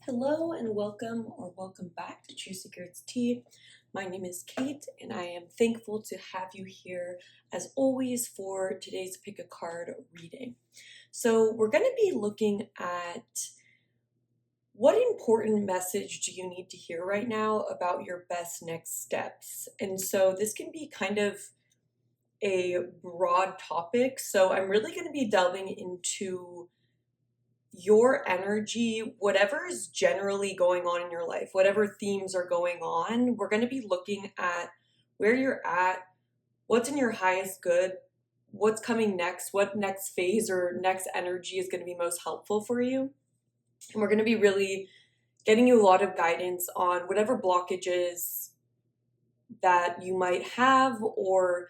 Hello and welcome back to Truth Seekers Tea. My name is Kate and I am thankful to have you here as always for today's pick a card reading. So we're going to be looking at what important message do you need to hear right now about your best next steps. And so this can be kind of a broad topic. So I'm really going to be delving into your energy, whatever is generally going on in your life, whatever themes are going on, we're going to be looking at where you're at, what's in your highest good, what's coming next, what next phase or next energy is going to be most helpful for you. And we're going to be really getting you a lot of guidance on whatever blockages that you might have or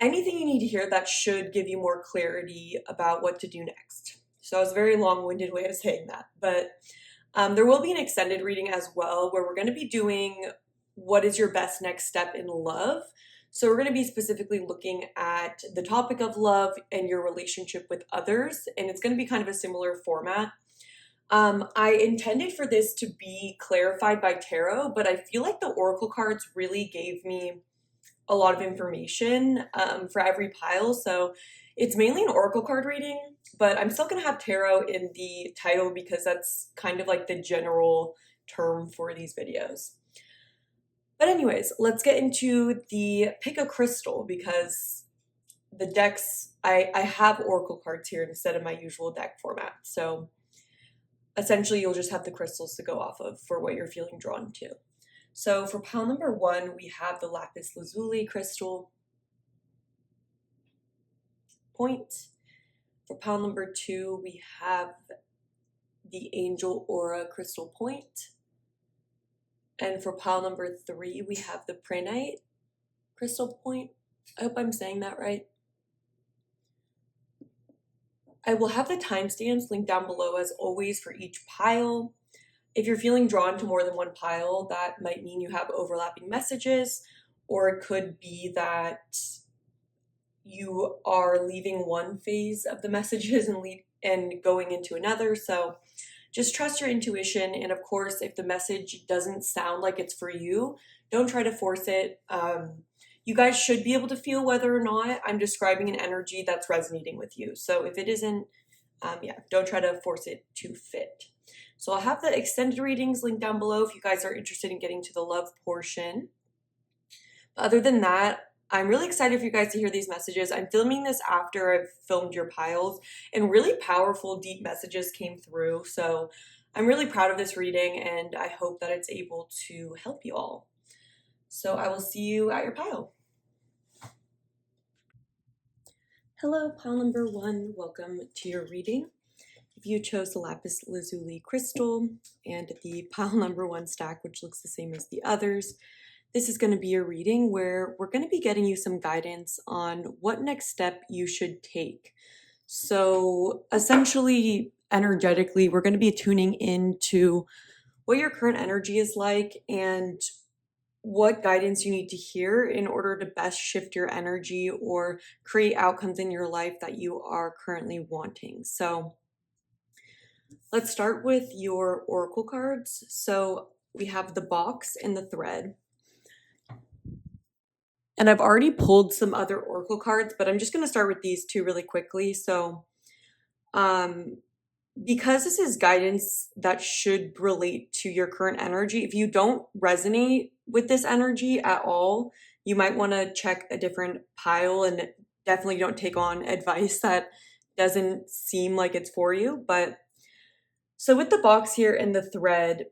anything you need to hear that should give you more clarity about what to do next. So that was a very long-winded way of saying that, but there will be an extended reading as well where we're going to be doing what is your best next step in love. So we're going to be specifically looking at the topic of love and your relationship with others, and it's going to be kind of a similar format. I intended for this to be clarified by tarot, but I feel like the oracle cards really gave me a lot of information for every pile, so it's mainly an oracle card reading, but I'm still going to have tarot in the title because that's kind of like the general term for these videos. But anyways, let's get into the pick a crystal because the decks, I have oracle cards here instead of my usual deck format. So essentially you'll just have the crystals to go off of for what you're feeling drawn to. So for pile number 1, we have the lapis lazuli crystal point. For pile number 2, we have the angel aura crystal point. And for pile number 3, we have the prehnite crystal point. I hope I'm saying that right. I will have the timestamps linked down below as always for each pile. If you're feeling drawn to more than one pile, that might mean you have overlapping messages, or it could be that you are leaving one phase of the messages and going into another. So just trust your intuition. And of course, if the message doesn't sound like it's for you, don't try to force it. You guys should be able to feel whether or not I'm describing an energy that's resonating with you. So if it isn't, don't try to force it to fit. So I'll have the extended readings linked down below if you guys are interested in getting to the love portion. Other than that, I'm really excited for you guys to hear these messages. I'm filming this after I've filmed your piles, and really powerful, deep messages came through. So I'm really proud of this reading, and I hope that it's able to help you all. So I will see you at your pile. Hello, pile number 1. Welcome to your reading. If you chose the lapis lazuli crystal and the pile number 1 stack, which looks the same as the others, this is going to be a reading where we're going to be getting you some guidance on what next step you should take. So essentially, energetically, we're going to be tuning into what your current energy is like and what guidance you need to hear in order to best shift your energy or create outcomes in your life that you are currently wanting. So let's start with your oracle cards. So we have the box and the thread. And I've already pulled some other oracle cards, but I'm just going to start with these two really quickly. So because this is guidance that should relate to your current energy, if you don't resonate with this energy at all, you might want to check a different pile and definitely don't take on advice that doesn't seem like it's for you. But so with the box here and the thread,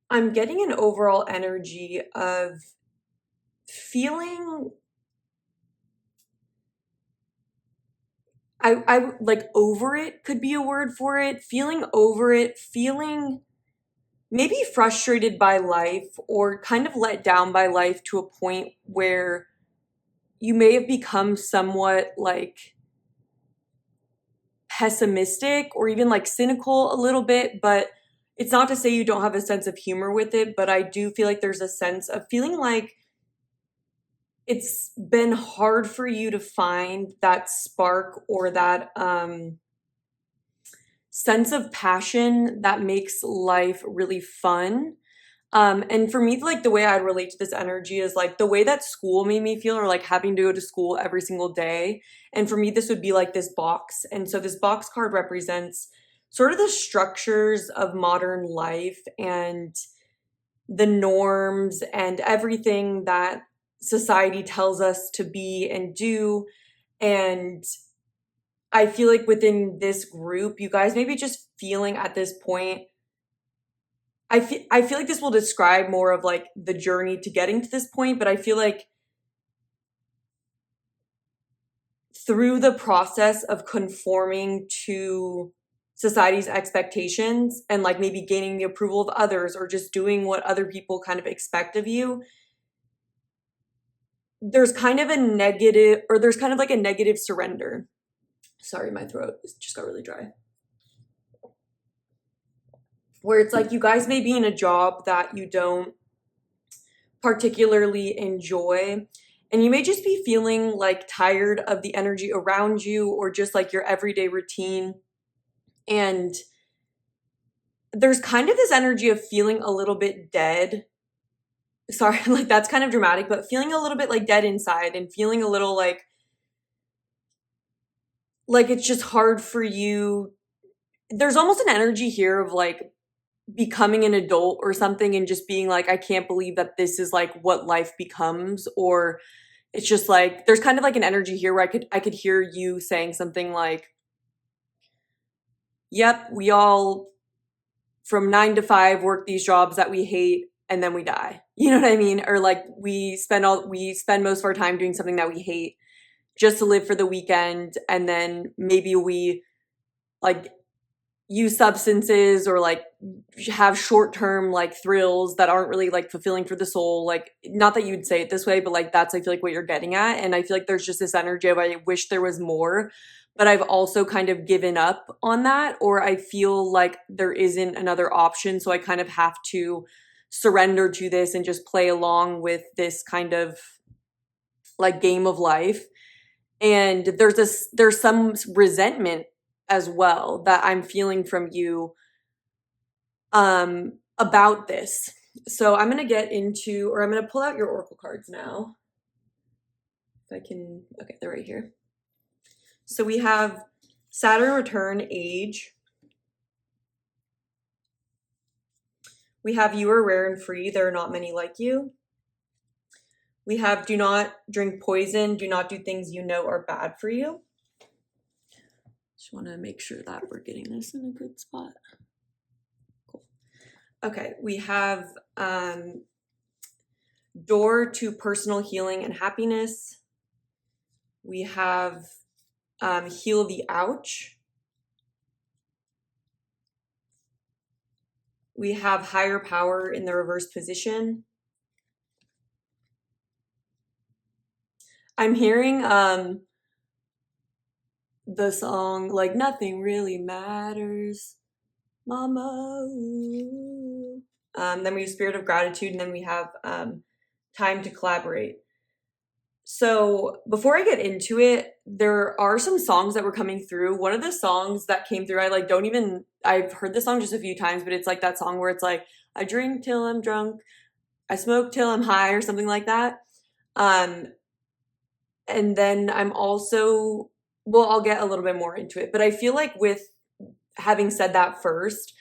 I'm getting an overall energy of feeling I like over it could be a word for it, feeling over it, feeling maybe frustrated by life or kind of let down by life to a point where you may have become somewhat like pessimistic or even like cynical a little bit, but it's not to say you don't have a sense of humor with it, but I do feel like there's a sense of feeling like it's been hard for you to find that spark or that sense of passion that makes life really fun. And for me, like the way I relate to this energy is like the way that school made me feel, or like having to go to school every single day. And for me, this would be like this box. And so this box card represents sort of the structures of modern life and the norms and everything that society tells us to be and do. And I feel like within this group, you guys may be just feeling at this point. I feel like this will describe more of like the journey to getting to this point, but I feel like through the process of conforming to society's expectations and like maybe gaining the approval of others or just doing what other people kind of expect of you, there's kind of a negative, or there's kind of like a negative surrender. Sorry, my throat just got really dry. Where it's like you guys may be in a job that you don't particularly enjoy, and you may just be feeling like tired of the energy around you or just like your everyday routine. And there's kind of this energy of feeling a little bit dead. Sorry, like that's kind of dramatic, but feeling a little bit like dead inside and feeling a little like it's just hard for you. There's almost an energy here of like becoming an adult or something and just being like, I can't believe that this is like what life becomes. Or it's just like there's kind of like an energy here where I could hear you saying something like, yep, we all from 9 to 5 work these jobs that we hate and then we die. You know what I mean? Or like we spend most of our time doing something that we hate just to live for the weekend, and then maybe we like use substances or like have short-term like thrills that aren't really like fulfilling for the soul. Like, not that you'd say it this way, but like that's I feel like what you're getting at. And I feel like there's just this energy of I wish there was more, but I've also kind of given up on that, or I feel like there isn't another option, so I kind of have to surrender to this and just play along with this kind of like game of life. And there's some resentment as well that I'm feeling from you about this. So I'm going to pull out your oracle cards now. If I can, okay, they're right here. So we have Saturn return, age. We have you are rare and free. There are not many like you. We have do not drink poison. Do not do things you know are bad for you. Just want to make sure that we're getting this in a good spot. Cool. Okay, we have door to personal healing and happiness. We have heal the ouch. We have higher power in the reverse position. I'm hearing the song like Nothing Really Matters, Mama. Ooh. Then we have spirit of gratitude, and then we have time to collaborate. So before I get into it, there are some songs that were coming through. One of the songs that came through, I've heard this song just a few times, but it's like that song where it's like, I drink till I'm drunk, I smoke till I'm high, or something like that. And then I'm also, I'll get a little bit more into it, but I feel like with having said that first,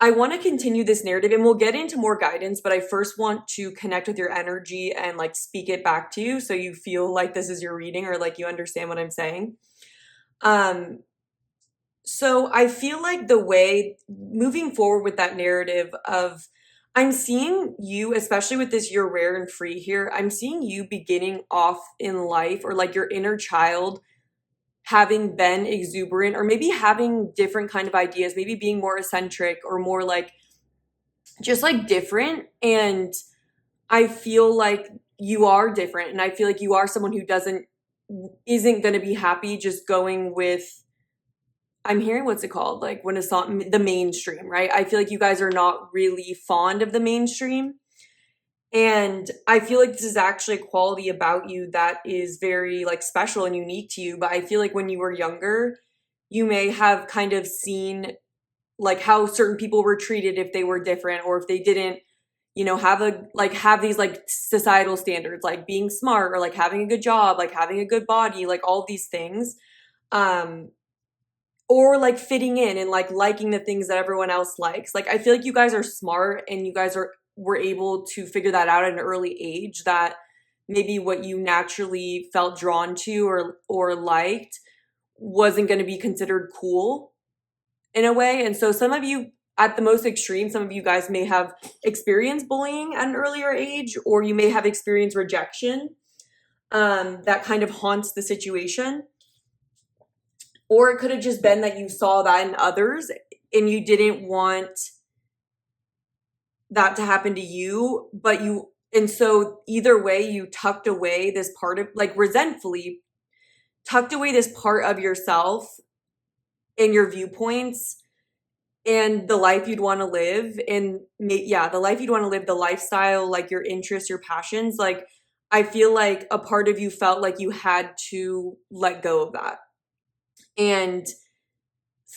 I want to continue this narrative, and we'll get into more guidance, but I first want to connect with your energy and like speak it back to you so you feel like this is your reading, or like you understand what I'm saying. So I feel like the way moving forward with that narrative of, I'm seeing you, especially with this you're rare and free here, I'm seeing you beginning off in life, or like your inner child having been exuberant, or maybe having different kind of ideas, maybe being more eccentric or more like just like different. And I feel like you are different, and I feel like you are someone who isn't going to be happy just going with, I'm hearing, what's it called, like when a song, the mainstream, right? I feel like you guys are not really fond of the mainstream. And I feel like this is actually a quality about you that is very like special and unique to you. But I feel like when you were younger, you may have kind of seen like how certain people were treated if they were different, or if they didn't, you know, have these like societal standards, like being smart, or like having a good job, like having a good body, like all these things. Or like fitting in and like liking the things that everyone else likes. Like I feel like you guys are smart, and you guys were able to figure that out at an early age, that maybe what you naturally felt drawn to or liked wasn't going to be considered cool in a way. And so some of you, at the most extreme, some of you guys may have experienced bullying at an earlier age, or you may have experienced rejection that kind of haunts the situation. Or it could have just been that you saw that in others and you didn't want that to happen to you, and so either way, you tucked away this part of, like, resentfully tucked away this part of yourself and your viewpoints and the life you'd want to live, and the life you'd want to live, the lifestyle, like your interests, your passions. Like, I feel like a part of you felt like you had to let go of that. And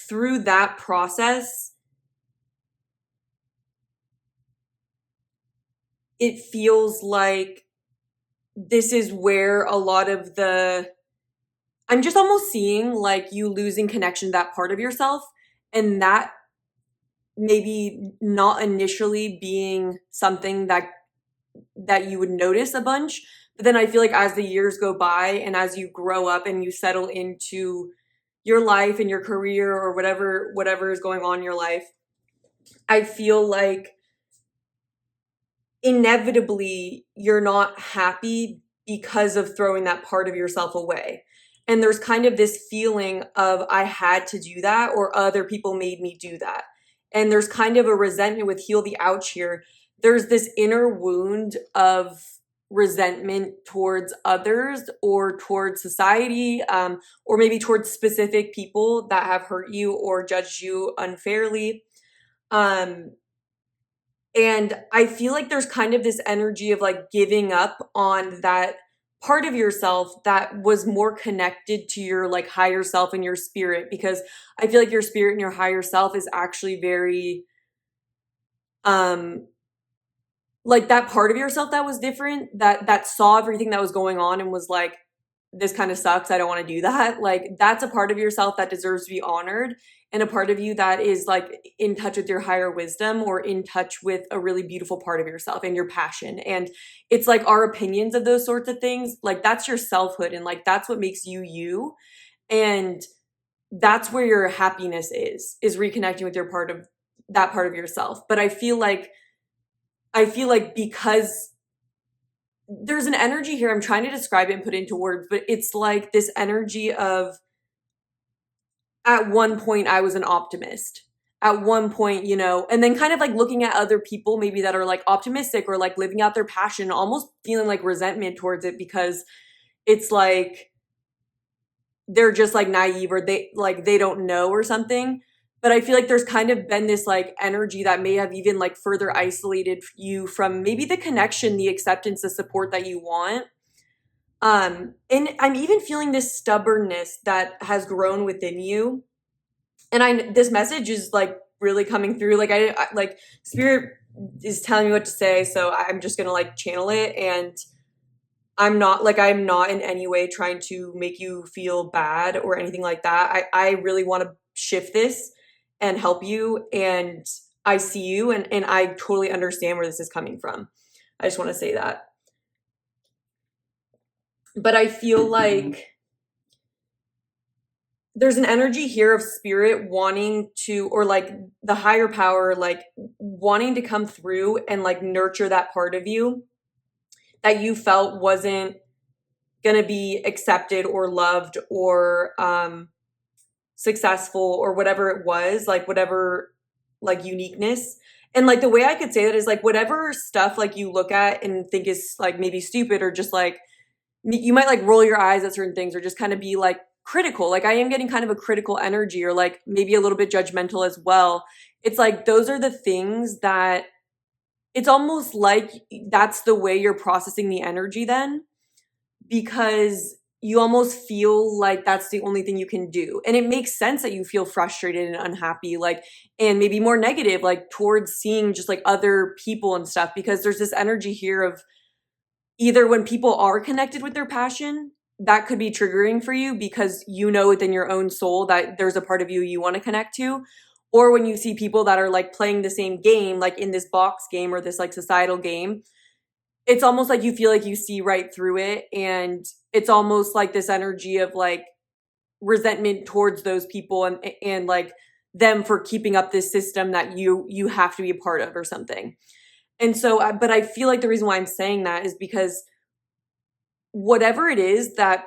through that process, it feels like this is where a lot of I'm just almost seeing like you losing connection to that part of yourself, and that maybe not initially being something that you would notice a bunch. But then I feel like as the years go by and as you grow up and you settle into your life and your career or whatever is going on in your life, I feel like inevitably you're not happy because of throwing that part of yourself away. And there's kind of this feeling of, I had to do that, or other people made me do that. And there's kind of a resentment with heal the ouch here. There's this inner wound of resentment towards others, or towards society, or maybe towards specific people that have hurt you or judged you unfairly. And I feel like there's kind of this energy of like giving up on that part of yourself that was more connected to your like higher self and your spirit, because I feel like your spirit and your higher self is actually very like that part of yourself that was different, that saw everything that was going on and was like, this kind of sucks, I don't want to do that. Like, that's a part of yourself that deserves to be honored, and a part of you that is like in touch with your higher wisdom, or in touch with a really beautiful part of yourself and your passion. And it's like our opinions of those sorts of things, like that's your selfhood, and like that's what makes you you. And that's where your happiness is reconnecting with your part of that part of yourself. But I feel like because there's an energy here, I'm trying to describe it and put it into words, but it's like this energy of, at one point I was an optimist. At one point, you know, and then kind of like looking at other people maybe that are like optimistic or like living out their passion, almost feeling like resentment towards it, because it's like they're just like naive, or they don't know or something. But I feel like there's kind of been this like energy that may have even like further isolated you from maybe the connection, the acceptance, the support that you want. And I'm even feeling this stubbornness that has grown within you. And this message is like really coming through. Like I like spirit is telling me what to say, so I'm just gonna like channel it. And I'm not in any way trying to make you feel bad or anything like that. I really want to shift this and help you, and I see you, and I totally understand where this is coming from. I just want to say that. But I feel like there's an energy here of spirit wanting to, or like the higher power, like wanting to come through and like nurture that part of you that you felt wasn't gonna be accepted or loved or successful, or whatever it was, like whatever like uniqueness. And like the way I could say that is like whatever stuff like you look at and think is like maybe stupid, or just like you might like roll your eyes at certain things, or just kind of be like critical. Like I am getting kind of a critical energy, or like maybe a little bit judgmental as well. It's like those are the things that it's almost like that's the way you're processing the energy then, because you almost feel like that's the only thing you can do. And it makes sense that you feel frustrated and unhappy, like, and maybe more negative, like towards seeing just like other people and stuff, because there's this energy here of either when people are connected with their passion, that could be triggering for you because you know within your own soul that there's a part of you you want to connect to. Or when you see people that are like playing the same game, like in this box game or this like societal game, it's almost like you feel like you see right through it. And it's almost like this energy of like resentment towards those people and like them for keeping up this system that you have to be a part of or something. And so, but I feel like the reason why I'm saying that is because whatever it is that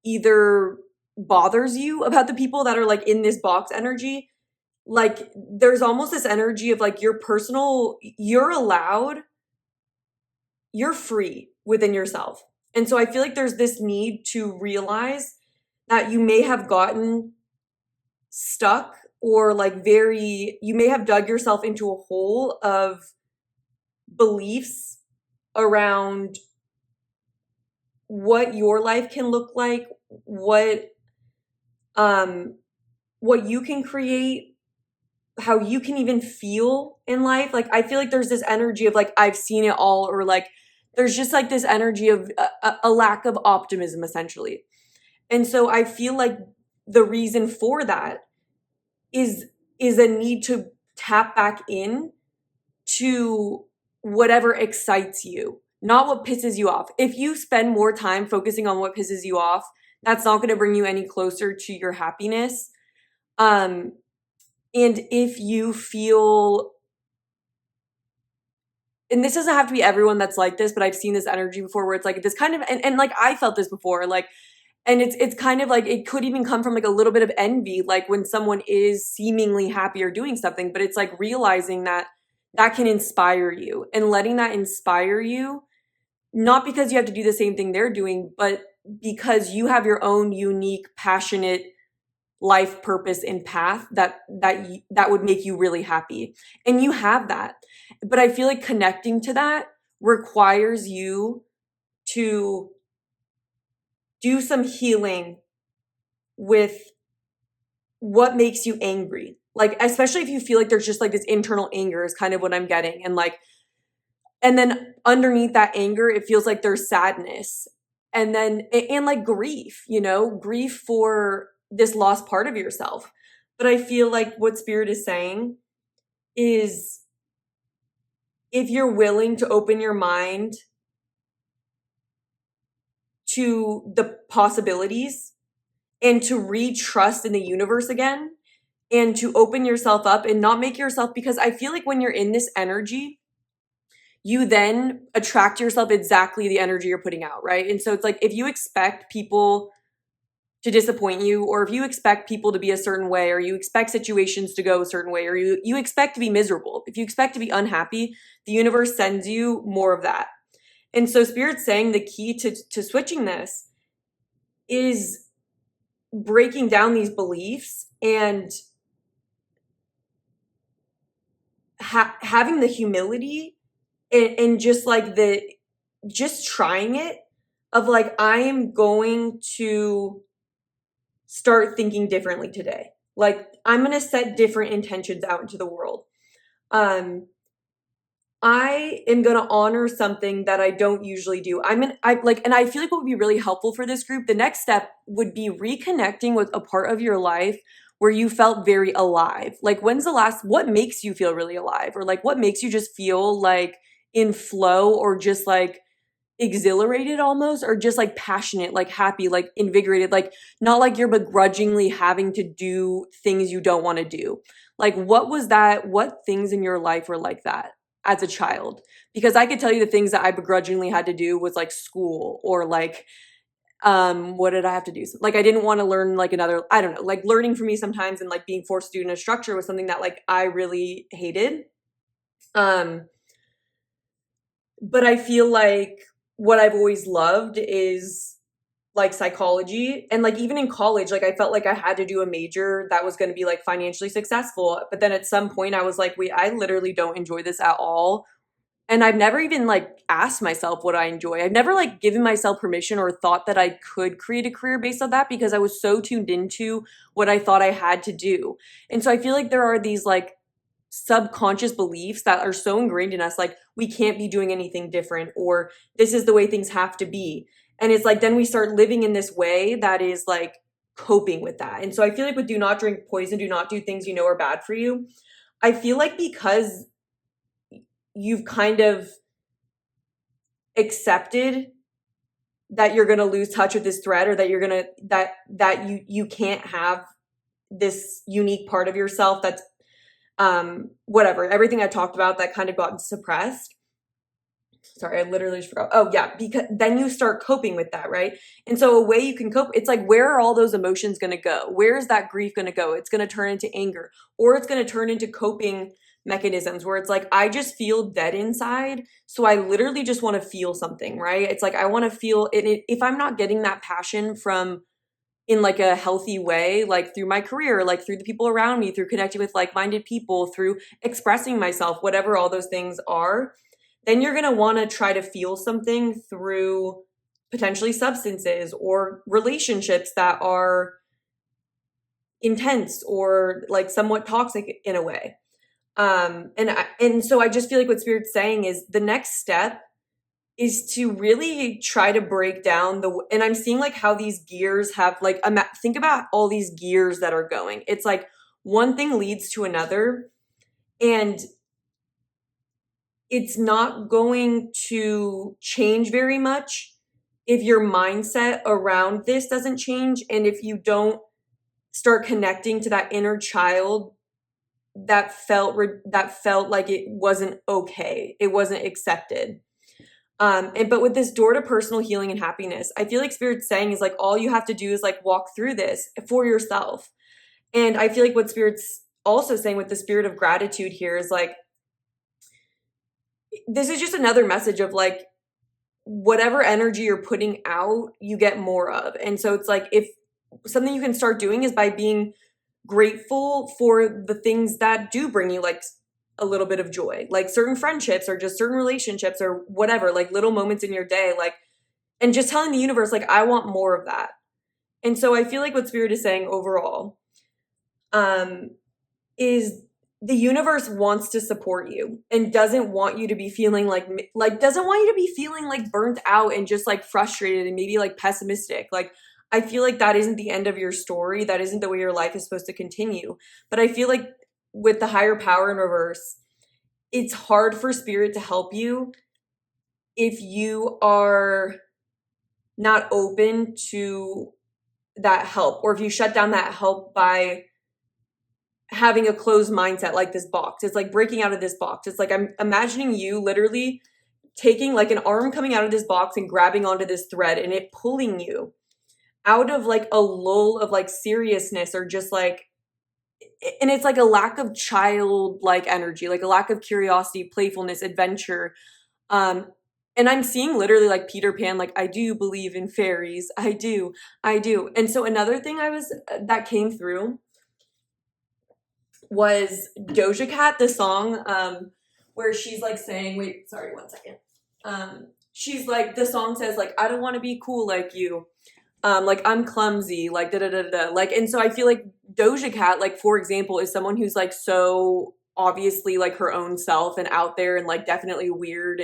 either bothers you about the people that are like in this box energy, like there's almost this energy of like your personal, you're allowed, you're free within yourself. And so I feel like there's this need to realize that you may have gotten stuck or like you may have dug yourself into a hole of beliefs around what your life can look like, what you can create, how you can even feel in life. Like I feel like there's this energy of like I've seen it all, or like there's just like this energy of a lack of optimism essentially. And so I feel like the reason for that is a need to tap back in to whatever excites you, not what pisses you off. If you spend more time focusing on what pisses you off, that's not going to bring you any closer to your happiness. And if you feel, and this doesn't have to be everyone that's like this, but I've seen this energy before where it's like this kind of, and like I felt this before, like, and it's kind of like, it could even come from like a little bit of envy, like when someone is seemingly happy or doing something, but it's like realizing that that can inspire you and letting that inspire you, not because you have to do the same thing they're doing, but because you have your own unique, passionate life purpose and path that would make you really happy. And you have that. But I feel like connecting to that requires you to do some healing with what makes you angry. Like, especially if you feel like there's just like this internal anger is kind of what I'm getting. And like, and then underneath that anger, it feels like there's sadness. And then, and like grief, grief for this lost part of yourself. But I feel like what Spirit is saying is if you're willing to open your mind to the possibilities and to re-trust in the universe again and to open yourself up and not make yourself, because I feel like when you're in this energy, you then attract yourself exactly the energy you're putting out, right? And so it's like if you expect people to disappoint you, or if you expect people to be a certain way, or you expect situations to go a certain way, or you expect to be miserable, if you expect to be unhappy, the universe sends you more of that. And so Spirit's saying the key to switching this is breaking down these beliefs and having the humility and just like just trying it of like, I am going to start thinking differently today. Like I'm going to set different intentions out into the world. I am going to honor something that I don't usually do. And I feel like what would be really helpful for this group, the next step would be reconnecting with a part of your life where you felt very alive. Like what makes you feel really alive? Or like what makes you just feel like in flow, or just like exhilarated almost, or just like passionate, like happy, like invigorated, like not like you're begrudgingly having to do things you don't want to do. Like what things in your life were like that as a child? Because I could tell you the things that I begrudgingly had to do was like school, or like what did I have to do? Like I didn't want to learn like another, I don't know, like learning for me sometimes and like being forced to do in a structure was something that like I really hated. But I feel like what I've always loved is like psychology. And like even in college, like I felt like I had to do a major that was going to be like financially successful. But then at some point I was like, wait, I literally don't enjoy this at all. And I've never even like asked myself what I enjoy. I've never like given myself permission or thought that I could create a career based on that, because I was so tuned into what I thought I had to do. And so I feel like there are these like subconscious beliefs that are so ingrained in us, like we can't be doing anything different, or this is the way things have to be. And it's like then we start living in this way that is like coping with that. And so I feel like with do not drink poison, do not do things you know are bad for you, I feel like because you've kind of accepted that you're going to lose touch with this thread, or that you're going to that you can't have this unique part of yourself that's whatever, everything I talked about that kind of gotten suppressed. Sorry, I literally just forgot. Oh yeah, because then you start coping with that, right? And so a way you can cope, it's like, where are all those emotions going to go? Where is that grief going to go? It's going to turn into anger, or it's going to turn into coping mechanisms where it's like, I just feel dead inside, so I literally just want to feel something, right? It's like I want to feel it. If I'm not getting that passion from in like a healthy way, like through my career, like through the people around me, through connecting with like-minded people, through expressing myself, whatever all those things are, then you're going to want to try to feel something through potentially substances or relationships that are intense or like somewhat toxic in a way. And so I just feel like what Spirit's saying is the next step is to really try to break down and I'm seeing like how these gears have like, think about all these gears that are going. It's like one thing leads to another, and it's not going to change very much if your mindset around this doesn't change, and if you don't start connecting to that inner child that felt like it wasn't okay, it wasn't accepted. But with this door to personal healing and happiness, I feel like Spirit's saying is like, all you have to do is like walk through this for yourself. And I feel like what Spirit's also saying with the spirit of gratitude here is like, this is just another message of like, whatever energy you're putting out, you get more of. And so it's like, if something you can start doing is by being grateful for the things that do bring you like a little bit of joy, like certain friendships or just certain relationships or whatever, like little moments in your day, like, and just telling the universe, like, I want more of that. And so I feel like what Spirit is saying overall is the universe wants to support you and doesn't want you to be feeling like doesn't want you to be feeling like burnt out and just like frustrated and maybe like pessimistic. Like, I feel like that isn't the end of your story. That isn't the way your life is supposed to continue. But I feel like with the higher power in reverse, it's hard for Spirit to help you if you are not open to that help, or if you shut down that help by having a closed mindset, like this box. It's like breaking out of this box. It's like I'm imagining you literally taking like an arm coming out of this box and grabbing onto this thread and it pulling you out of like a lull of like seriousness, or just like, and it's like a lack of childlike energy, like a lack of curiosity, playfulness, adventure. And I'm seeing literally like Peter Pan, like, I do believe in fairies. I do. And so another thing that came through was Doja Cat, the song, where she's like saying, wait, sorry, 1 second. She's like, the song says like, I don't want to be cool like you. Like, I'm clumsy, like da da da da. Like, and so I feel like Doja Cat, like, for example, is someone who's like so obviously like her own self and out there and like definitely weird,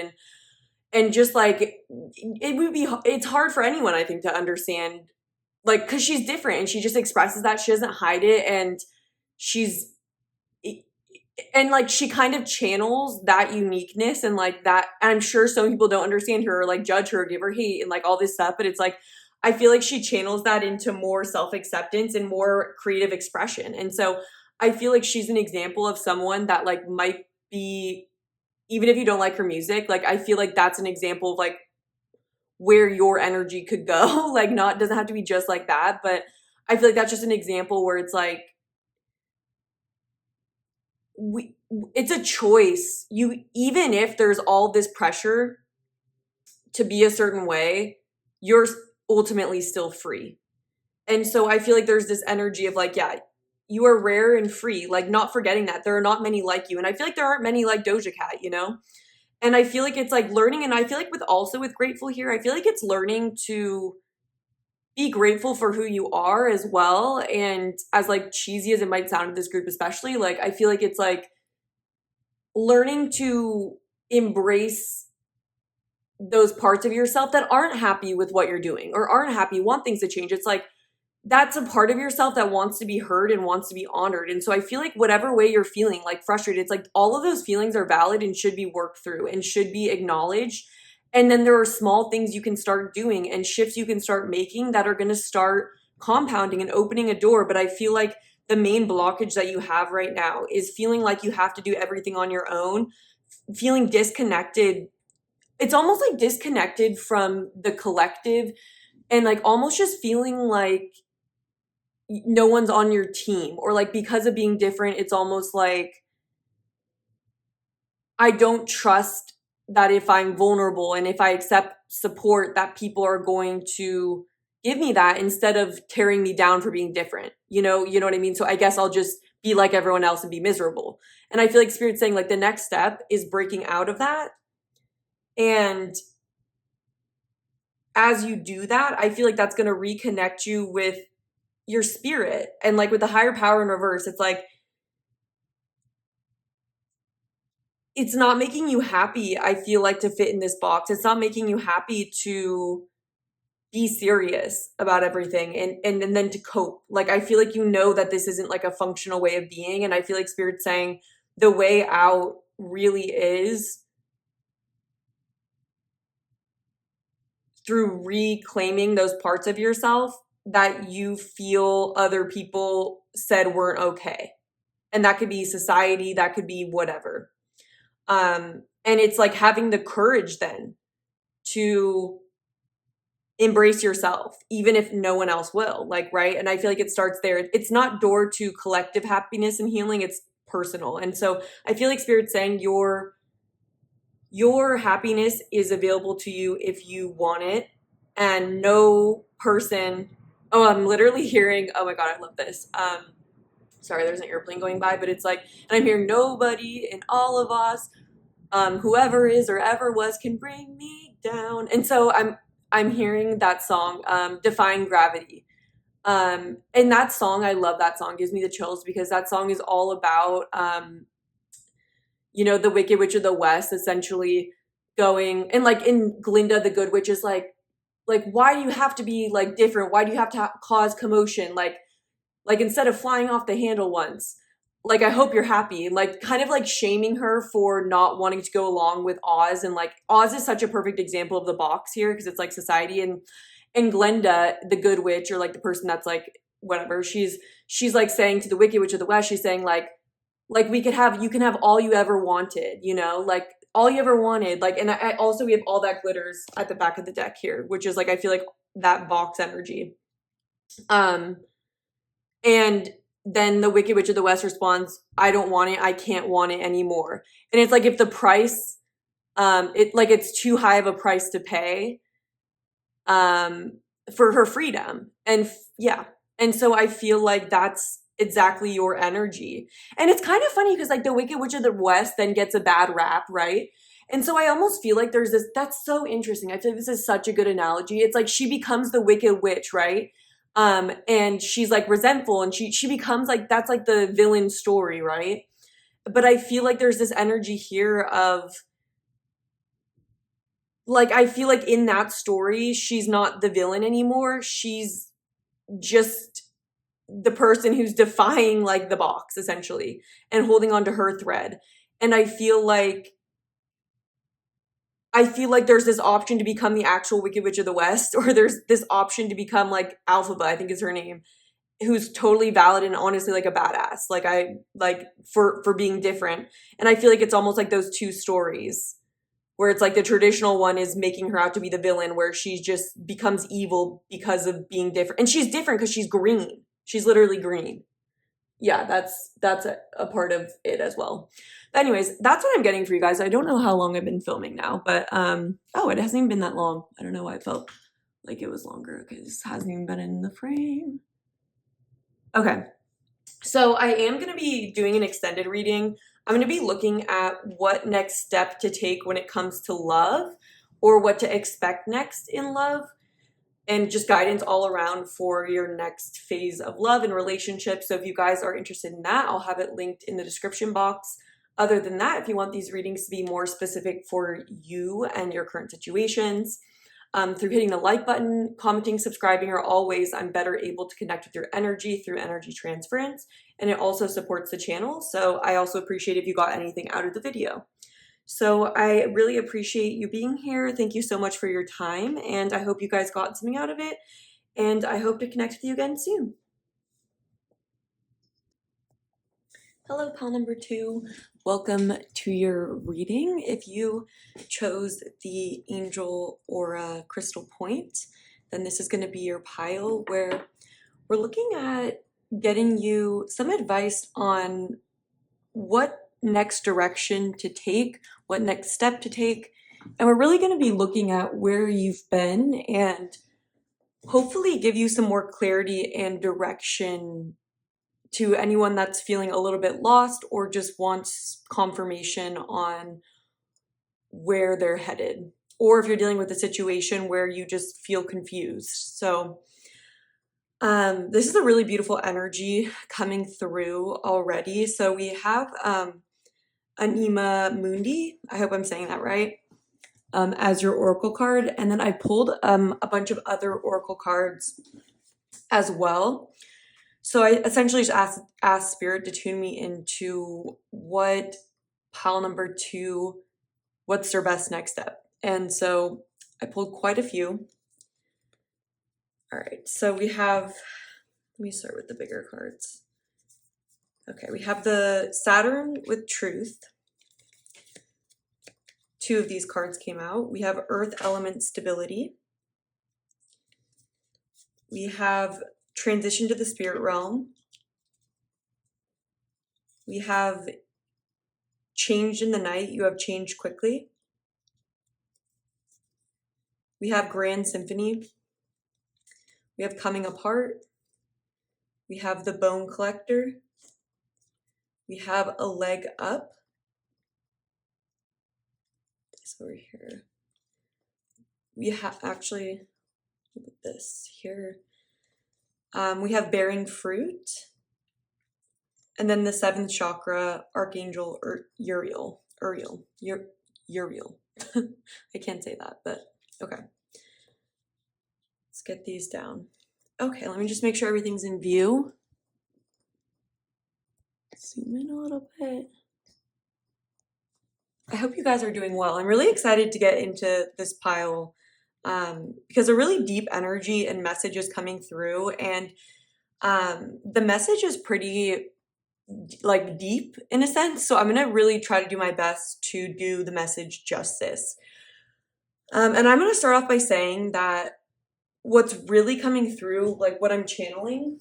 and just like it's hard for anyone, I think, to understand, like, because she's different and she just expresses that. She doesn't hide it, and like she kind of channels that uniqueness, and like that, and I'm sure some people don't understand her or like judge her or give her hate and like all this stuff, but it's like I feel like she channels that into more self-acceptance and more creative expression. And so I feel like she's an example of someone that like might be, even if you don't like her music, like I feel like that's an example of like where your energy could go. Like, not, doesn't have to be just like that, but I feel like that's just an example where it's like it's a choice. You, even if there's all this pressure to be a certain way, you're ultimately still free. And so I feel like there's this energy of like, yeah, you are rare and free, like not forgetting that there are not many like you. And I feel like there aren't many like Doja Cat, you know? And I feel like it's like learning, and I feel like with grateful here, I feel like it's learning to be grateful for who you are as well. And as like cheesy as it might sound in this group, especially, like I feel like it's like learning to embrace those parts of yourself that aren't happy with what you're doing or aren't happy, want things to change. It's like that's a part of yourself that wants to be heard and wants to be honored. And so I feel like whatever way you're feeling, like frustrated, it's like all of those feelings are valid and should be worked through and should be acknowledged. And then there are small things you can start doing and shifts you can start making that are going to start compounding and opening a door. But I feel like the main blockage that you have right now is feeling like you have to do everything on your own, feeling disconnected. It's almost like disconnected from the collective and like almost just feeling like no one's on your team, or like because of being different, it's almost like I don't trust that if I'm vulnerable and if I accept support that people are going to give me that instead of tearing me down for being different. You know what I mean? So I guess I'll just be like everyone else and be miserable. And I feel like Spirit's saying like the next step is breaking out of that. And as you do that, I feel like that's going to reconnect you with your spirit. And like with the higher power in reverse, it's like it's not making you happy, I feel like, to fit in this box. It's not making you happy to be serious about everything and then to cope. Like I feel like that this isn't like a functional way of being. And I feel like Spirit's saying the way out really is through reclaiming those parts of yourself that you feel other people said weren't okay. And that could be society, that could be whatever. And it's like having the courage then to embrace yourself, even if no one else will, like, right? And I feel like it starts there. It's not door to collective happiness and healing, it's personal. And so I feel like Spirit's saying your happiness is available to you if you want it. And no person, oh, I'm literally hearing, oh my God, I love this. Sorry, there's an airplane going by, but it's like, and I'm hearing nobody in all of us, whoever is or ever was can bring me down. And so I'm hearing that song, Defying Gravity. And that song, I love that song, gives me the chills because that song is all about the Wicked Witch of the West essentially going, and like in Glinda the Good Witch is like why do you have to be like different? Why do you have to cause commotion? Like instead of flying off the handle once, like I hope you're happy. Like kind of like shaming her for not wanting to go along with Oz. And like Oz is such a perfect example of the box here because it's like society. And Glenda the Good Witch, or like the person that's like whatever, she's like saying to the Wicked Witch of the West, she's saying like you can have all you ever wanted, like all you ever wanted. Like, and I also, we have all that glitters at the back of the deck here, which is like I feel like that box energy. And then the Wicked Witch of the West responds, I don't want it. I can't want it anymore. And it's like, if the price, it's too high of a price to pay, for her freedom. And yeah. And so I feel like that's exactly your energy. And it's kind of funny because like the Wicked Witch of the West then gets a bad rap, right? And so I almost feel like there's this, that's so interesting. I feel like this is such a good analogy. It's like she becomes the Wicked Witch, right? And she's like resentful and she becomes like, that's like the villain story, right? But I feel like there's this energy here of like, I feel like in that story, she's not the villain anymore. She's just the person who's defying like the box essentially and holding on to her thread. And I feel like there's this option to become the actual Wicked Witch of the West, or there's this option to become like Alphaba, I think is her name, who's totally valid and honestly like a badass. Like I like for being different. And I feel like it's almost like those two stories where it's like the traditional one is making her out to be the villain, where she just becomes evil because of being different. And she's different because she's green. She's literally green. Yeah, that's a part of it as well. But anyways, that's what I'm getting for you guys. I don't know how long I've been filming now, but oh, it hasn't even been that long. I don't know why I felt like it was longer. Okay, this hasn't even been in the frame. Okay. So I am going to be doing an extended reading. I'm going to be looking at what next step to take when it comes to love, or what to expect next in love, and just guidance all around for your next phase of love and relationships. So if you guys are interested in that, I'll have it linked in the description box. Other than that, if you want these readings to be more specific for you and your current situations, through hitting the like button, commenting, subscribing are all ways I'm better able to connect with your energy through energy transference. And it also supports the channel. So I also appreciate if you got anything out of the video. So I really appreciate you being here. Thank you so much for your time. And I hope you guys got something out of it. And I hope to connect with you again soon. Hello, pal number 2. Welcome to your reading. If you chose the Angel Aura Crystal Point, then this is going to be your pile where we're looking at getting you some advice on what next direction to take, what next step to take. And we're really going to be looking at where you've been and hopefully give you some more clarity and direction to anyone that's feeling a little bit lost or just wants confirmation on where they're headed, or if you're dealing with a situation where you just feel confused. So this is a really beautiful energy coming through already. So we have Anima Mundi, I hope I'm saying that right, as your oracle card. And then I pulled a bunch of other oracle cards as well. So I essentially just asked Spirit to tune me into what pile number 2, what's their best next step. And so I pulled quite a few. All right, so we have, let me start with the bigger cards. Okay, we have the Saturn with Truth. 2 of these cards came out. We have Earth Element Stability. We have Transition to the Spirit Realm. We have Changed in the Night. You have changed quickly. We have Grand Symphony. We have Coming Apart. We have the Bone Collector. We have A Leg Up. So over here. We have actually, look at this here. We have Bearing Fruit. And then the 7th chakra, Archangel Uriel. Uriel. I can't say that, but okay. Let's get these down. Okay, let me just make sure everything's in view. Zoom in a little bit. I hope you guys are doing well. I'm really excited to get into this pile because a really deep energy and message is coming through, and the message is pretty like deep in a sense. So I'm gonna really try to do my best to do the message justice. And I'm gonna start off by saying that what's really coming through, like what I'm channeling,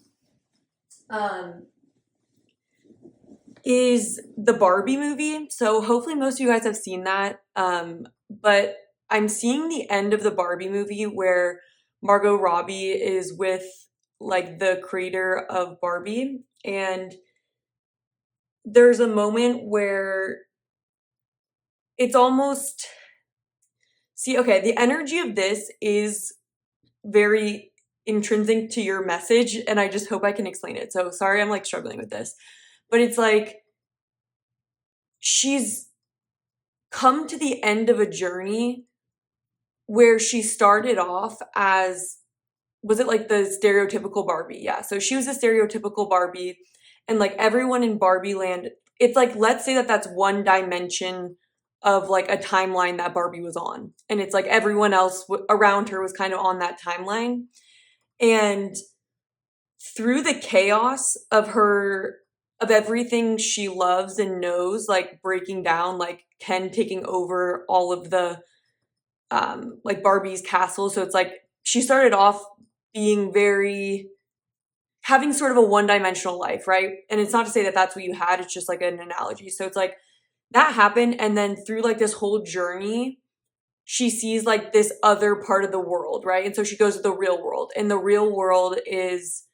is the Barbie movie. So hopefully most of you guys have seen that. But I'm seeing the end of the Barbie movie where Margot Robbie is with like the creator of Barbie, and there's a moment where it's almost, see, okay, the energy of this is very intrinsic to your message, and I just hope I can explain it. So sorry, I'm like struggling with this, but it's like she's come to the end of a journey where she started off as, was it like the stereotypical Barbie? Yeah, so she was a stereotypical Barbie, and like everyone in Barbie land, it's like, let's say that that's one dimension of like a timeline that Barbie was on, and it's like everyone else around her was kind of on that timeline. And through the chaos of everything she loves and knows, like breaking down, like Ken taking over all of the like Barbie's castle. So it's like she started off being having sort of a one-dimensional life, right? And it's not to say that that's what you had, it's just like an analogy. So it's like that happened, and then through like this whole journey, she sees like this other part of the world, right? And so she goes to the real world, and the real world is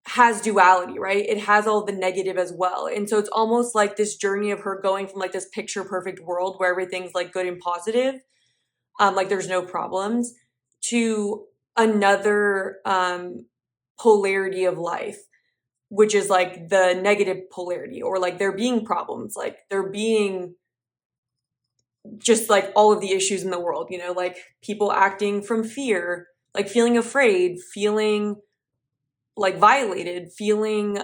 has duality, right? It has all the negative as well. And so it's almost like this journey of her going from like this picture perfect world where everything's like good and positive, like there's no problems, to another polarity of life, which is like the negative polarity, or like there being problems, like there being just like all of the issues in the world, you know, like people acting from fear, like feeling afraid, feeling like violated, feeling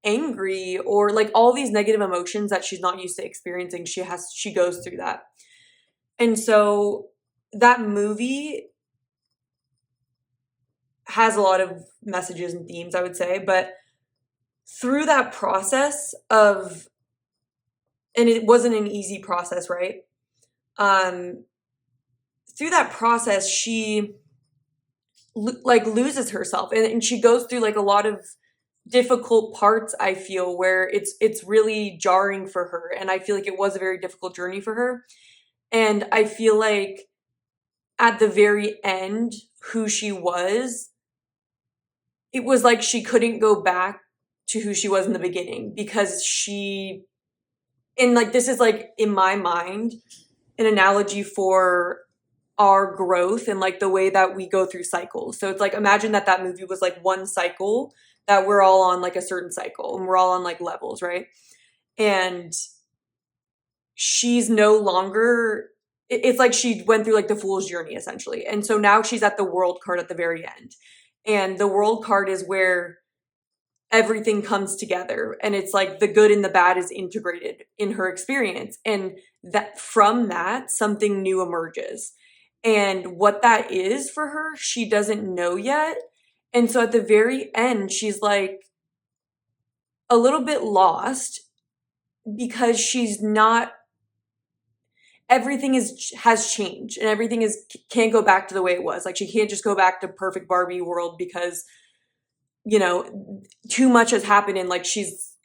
angry, or like all these negative emotions that she's not used to experiencing. She goes through that. And so that movie has a lot of messages and themes, I would say, but through that process of, and it wasn't an easy process, right? Through that process, she like loses herself, and she goes through like a lot of difficult parts, I feel, where it's really jarring for her, and I feel like it was a very difficult journey for her. And I feel like at the very end, who she was, it was like she couldn't go back to who she was in the beginning, because she, and like this is like in my mind an analogy for our growth and like the way that we go through cycles. So it's like, imagine that movie was like one cycle, that we're all on like a certain cycle and we're all on like levels, right? And she's no longer, it's like she went through like the fool's journey essentially. And so now she's at the world card at the very end. And the world card is where everything comes together, and it's like the good and the bad is integrated in her experience, and that from that something new emerges. And what that is for her, she doesn't know yet. And so at the very end, she's like a little bit lost, because she's not, everything has changed, and everything can't go back to the way it was. Like she can't just go back to perfect Barbie world, because you know, too much has happened, and like she's,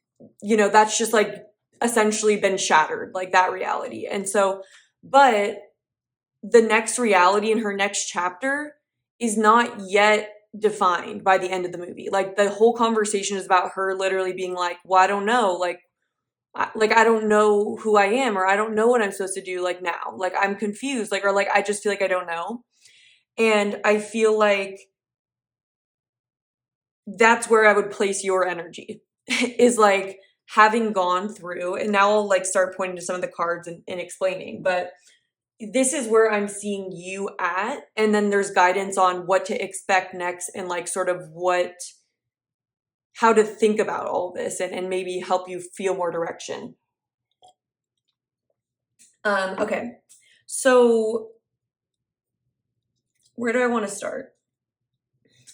you know, that's just like essentially been shattered, like that reality. And so, but the next reality in her next chapter is not yet defined by the end of the movie. Like the whole conversation is about her literally being like, well, I don't know, like I don't know who I am, or I don't know what I'm supposed to do like now. Like I'm confused, like, or like I just feel like I don't know. And I feel like that's where I would place your energy is like having gone through, and now I'll like start pointing to some of the cards and explaining, but this is where I'm seeing you at. And then there's guidance on what to expect next, and like sort of how to think about all this, and maybe help you feel more direction. Okay. So where do I want to start?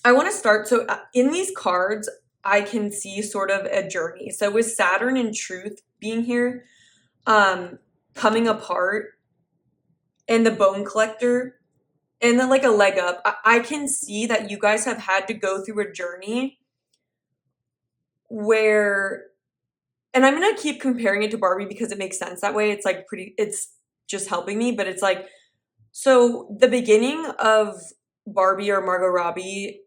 I want to start, so in these cards, I can see sort of a journey. So with Saturn and Truth being here, coming apart, and the Bone Collector, and then like a leg up, I can see that you guys have had to go through a journey where, and I'm going to keep comparing it to Barbie because it makes sense that way. It's like it's just helping me, but it's like, so the beginning of Barbie or Margot Robbie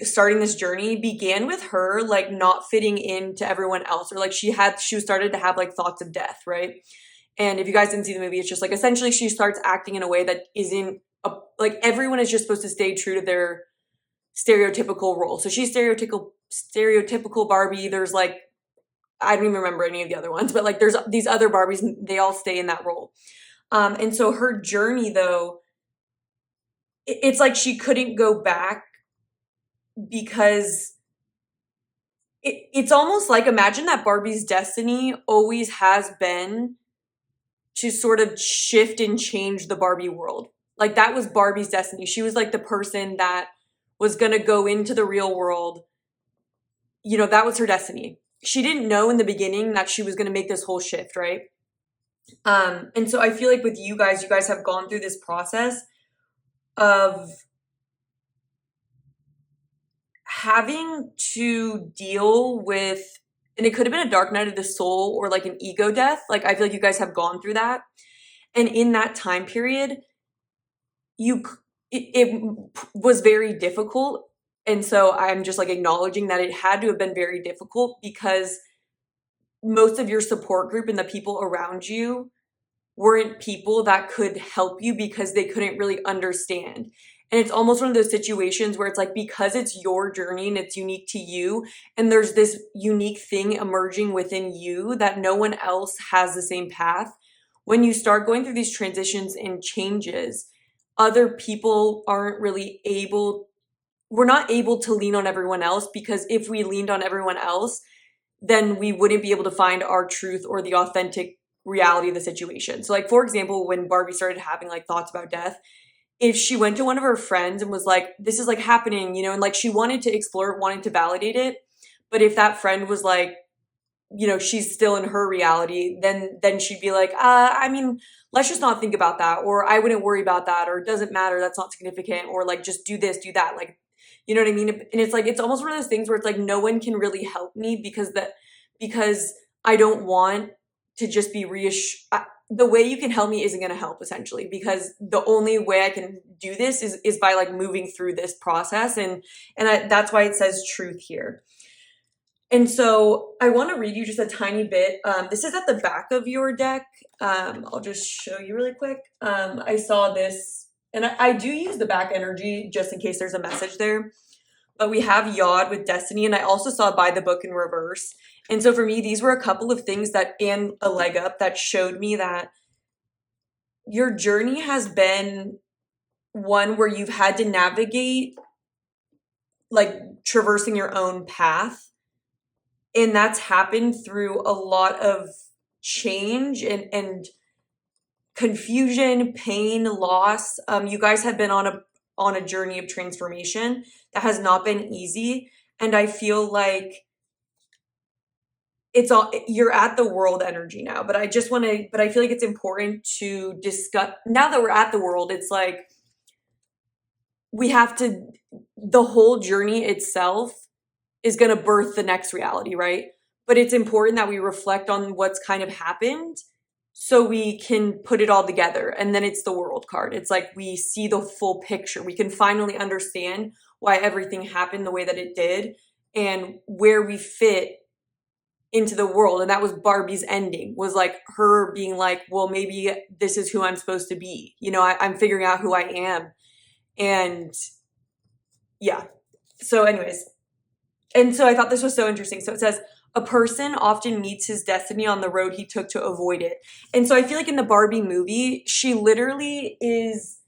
starting this journey began with her like not fitting into everyone else, or like she started to have like thoughts of death, right? And if you guys didn't see the movie, it's just like essentially she starts acting in a way that isn't like everyone is just supposed to stay true to their stereotypical role. So she's stereotypical Barbie. There's like, I don't even remember any of the other ones, but like there's these other Barbies, they all stay in that role. And so her journey though, it's like she couldn't go back, because it's almost like, imagine that Barbie's destiny always has been to sort of shift and change the Barbie world. Like that was Barbie's destiny. She was like the person that was going to go into the real world. You know, that was her destiny. She didn't know in the beginning that she was going to make this whole shift, right? And so I feel like with you guys have gone through this process of having to deal with, and it could have been a dark night of the soul or like an ego death. Like I feel like you guys have gone through that. And in that time period, it was very difficult. And so I'm just like acknowledging that it had to have been very difficult because most of your support group and the people around you weren't people that could help you because they couldn't really understand. And it's almost one of those situations where it's like, because it's your journey and it's unique to you, and there's this unique thing emerging within you that no one else has the same path. When you start going through these transitions and changes, other people aren't really able, we're not able to lean on everyone else, because if we leaned on everyone else, then we wouldn't be able to find our truth or the authentic reality of the situation. So like, for example, when Barbie started having like thoughts about death, if she went to one of her friends and was like, this is like happening, and like she wanted to explore it, wanted to validate it, but if that friend was like, she's still in her reality, then she'd be like, I mean, let's just not think about that, or I wouldn't worry about that, or it doesn't matter, that's not significant, or like just do this, do that, like, you know what I mean? And it's like, it's almost one of those things where it's like no one can really help me because I don't want to just be reassured. The way you can help me isn't going to help, essentially, because the only way I can do this is by like moving through this process, and that's why it says truth here. And so I want to read you just a tiny bit. This is at the back of your deck. I'll just show you really quick. I saw this, and I do use the back energy just in case there's a message there. But we have Yod with Destiny, and I also saw Buy the Book in reverse. And so for me, these were a couple of things and a leg up that showed me that your journey has been one where you've had to navigate, like traversing your own path. And that's happened through a lot of change and confusion, pain, loss. You guys have been on a journey of transformation that has not been easy. And I feel like you're at the world energy now, but I feel like it's important to discuss, now that we're at the world, it's like the whole journey itself is going to birth the next reality, right? But it's important that we reflect on what's kind of happened so we can put it all together. And then it's the world card. It's like we see the full picture. We can finally understand why everything happened the way that it did and where we fit into the world. And that was Barbie's ending, was like her being like, well, maybe this is who I'm supposed to be. I'm figuring out who I am. And yeah. So anyways, and so I thought this was so interesting. So it says, a person often meets his destiny on the road he took to avoid it. And so I feel like in the Barbie movie, she literally is,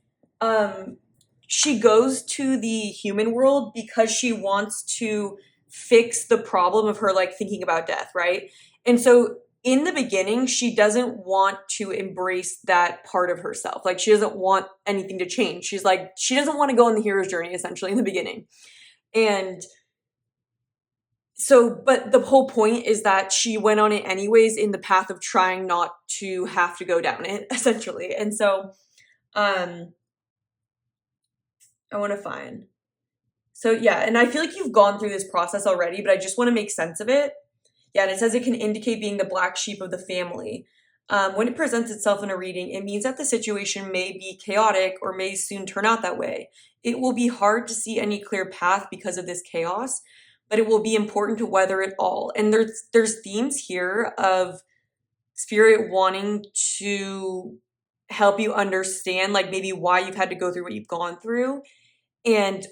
she goes to the human world because she wants to fix the problem of her like thinking about death, right? And so in the beginning, she doesn't want to embrace that part of herself. Like she doesn't want anything to change. She's like, she doesn't want to go on the hero's journey, essentially, in the beginning. And so, but the whole point is that she went on it anyways in the path of trying not to have to go down it, essentially. And so, I want to find. So yeah, and I feel like you've gone through this process already, but I just want to make sense of it. Yeah, and it says it can indicate being the black sheep of the family. When it presents itself in a reading, it means that the situation may be chaotic or may soon turn out that way. It will be hard to see any clear path because of this chaos, but it will be important to weather it all. And there's themes here of spirit wanting to help you understand, like maybe why you've had to go through what you've gone through, and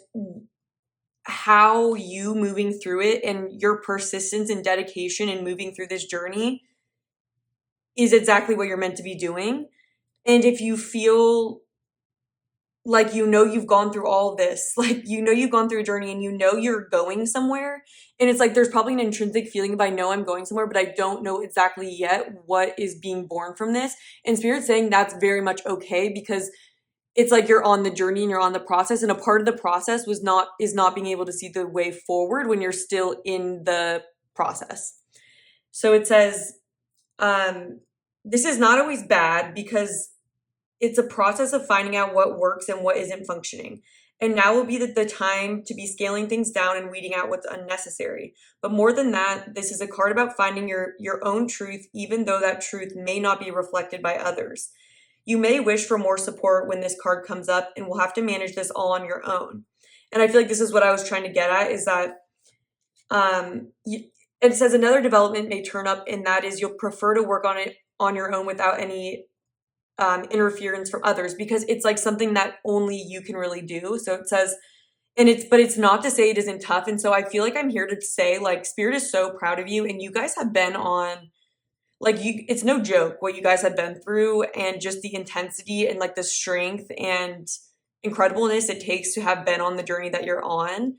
how you moving through it and your persistence and dedication in moving through this journey is exactly what you're meant to be doing. And if you feel like you've gone through all of this, like you've gone through a journey and you're going somewhere, and it's like there's probably an intrinsic feeling of I know I'm going somewhere, but I don't know exactly yet what is being born from this. And Spirit's saying that's very much okay, because it's like you're on the journey and you're on the process, and a part of the process is not being able to see the way forward when you're still in the process. So it says, this is not always bad because it's a process of finding out what works and what isn't functioning. And now will be the time to be scaling things down and weeding out what's unnecessary. But more than that, this is a card about finding your own truth, even though that truth may not be reflected by others. You may wish for more support when this card comes up, and will have to manage this all on your own. And I feel like this is what I was trying to get at, is that it says another development may turn up, and that is you'll prefer to work on it on your own without any interference from others, because it's like something that only you can really do. So it says, but it's not to say it isn't tough. And so I feel like I'm here to say, like, Spirit is so proud of you, and you guys have been on, like, it's no joke what you guys have been through, and just the intensity and like the strength and incredibleness it takes to have been on the journey that you're on.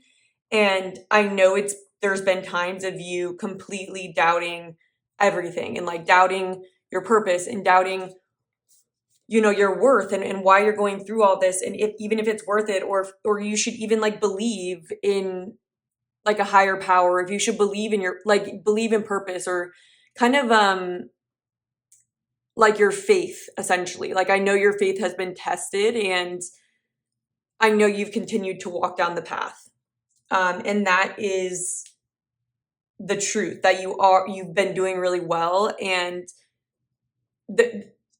And I know there's been times of you completely doubting everything, and like doubting your purpose, and doubting, your worth, and why you're going through all this, and even if it's worth it, or you should even like believe in like a higher power, if you should believe in believe in purpose, or kind of like your faith, essentially. Like, I know your faith has been tested, and I know you've continued to walk down the path. And that is the truth, that you've been doing really well. And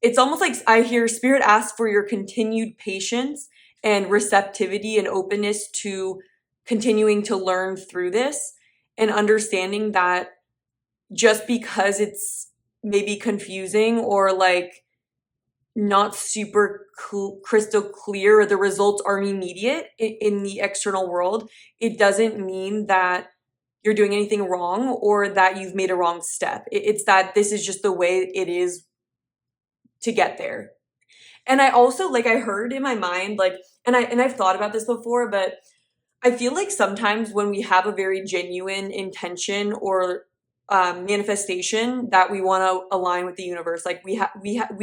it's almost like I hear Spirit ask for your continued patience and receptivity and openness to continuing to learn through this, and understanding that just because it's maybe confusing or like not super crystal clear, or the results aren't immediate in the external world, it doesn't mean that you're doing anything wrong or that you've made a wrong step. It's that this is just the way it is to get there. And I also, like, I heard in my mind, like, and I've thought about this before, but I feel like sometimes when we have a very genuine intention or manifestation that we want to align with the universe, like we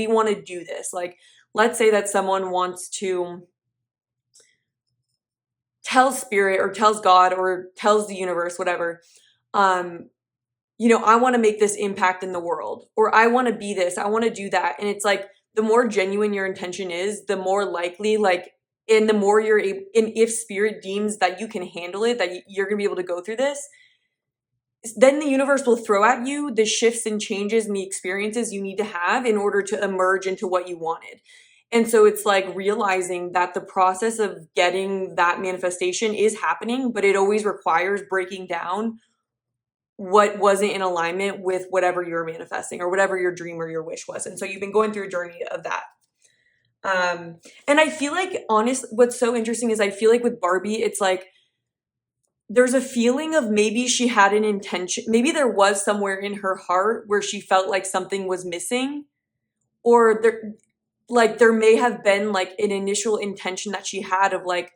want to do this. Like, let's say that someone wants to tell Spirit or tells God or tells the universe, whatever, I want to make this impact in the world, or I want to be this, I want to do that. And it's like, the more genuine your intention is, the more likely, like, and the more you're able, and if Spirit deems that you can handle it, that you're going to be able to go through this, then the universe will throw at you the shifts and changes and the experiences you need to have in order to emerge into what you wanted. And so it's like realizing that the process of getting that manifestation is happening, but it always requires breaking down what wasn't in alignment with whatever you were manifesting, or whatever your dream or your wish was. And so you've been going through a journey of that. And I feel like, what's so interesting is I feel like with Barbie, it's like, there's a feeling of maybe she had an intention, maybe there was somewhere in her heart where she felt like something was missing, or there may have been like an initial intention that she had of like,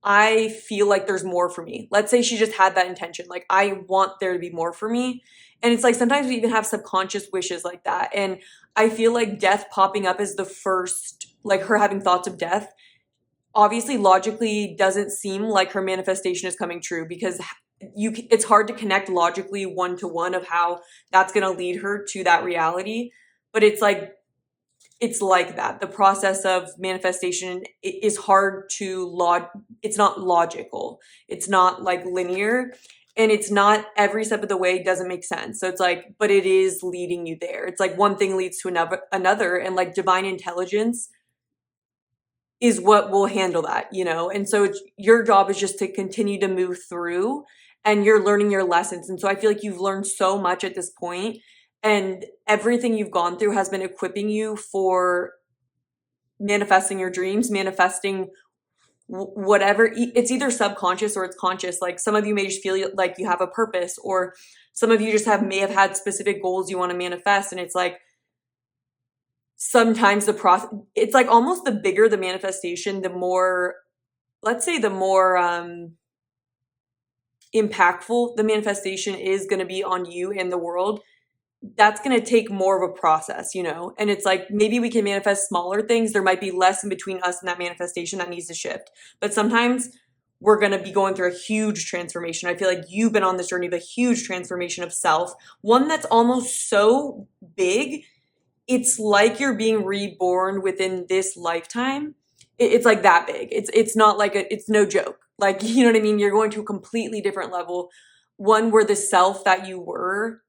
I feel like there's more for me. Let's say she just had that intention, like, I want there to be more for me. And it's like, sometimes we even have subconscious wishes like that. And I feel like death popping up as the first, like her having thoughts of death, obviously logically doesn't seem like her manifestation is coming true, because it's hard to connect logically one to one of how that's going to lead her to that reality. But it's like that. The process of manifestation is hard to it's not logical. It's not like linear, and it's not every step of the way doesn't make sense. So it's like, but it is leading you there. It's like one thing leads to another, and like divine intelligence is what will handle that, And so your job is just to continue to move through, and you're learning your lessons. And so I feel like you've learned so much at this point, and everything you've gone through has been equipping you for manifesting your dreams, manifesting whatever. It's either subconscious or it's conscious. Like, some of you may just feel like you have a purpose, or some of you just may have had specific goals you want to manifest. And it's like, sometimes the process, it's like almost the bigger the manifestation, the more, let's say, the more impactful the manifestation is going to be on you and the world. That's going to take more of a process, And it's like, maybe we can manifest smaller things. There might be less in between us and that manifestation that needs to shift. But sometimes we're going to be going through a huge transformation. I feel like you've been on this journey of a huge transformation of self, one that's almost so big. It's like you're being reborn within this lifetime. It's like that big. It's not like it's no joke. Like, you know what I mean? You're going to a completely different level. One where the self that you were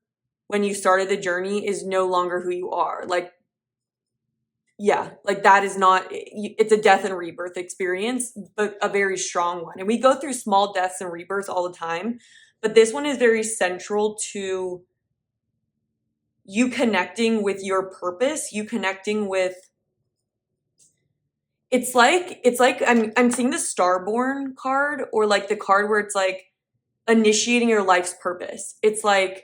when you started the journey is no longer who you are. Like, yeah, like that is not, it's a death and rebirth experience, but a very strong one. And we go through small deaths and rebirths all the time, but this one is very central to you connecting with your purpose, you connecting with, it's like I'm seeing the Starborn card, or like the card where it's like initiating your life's purpose. It's like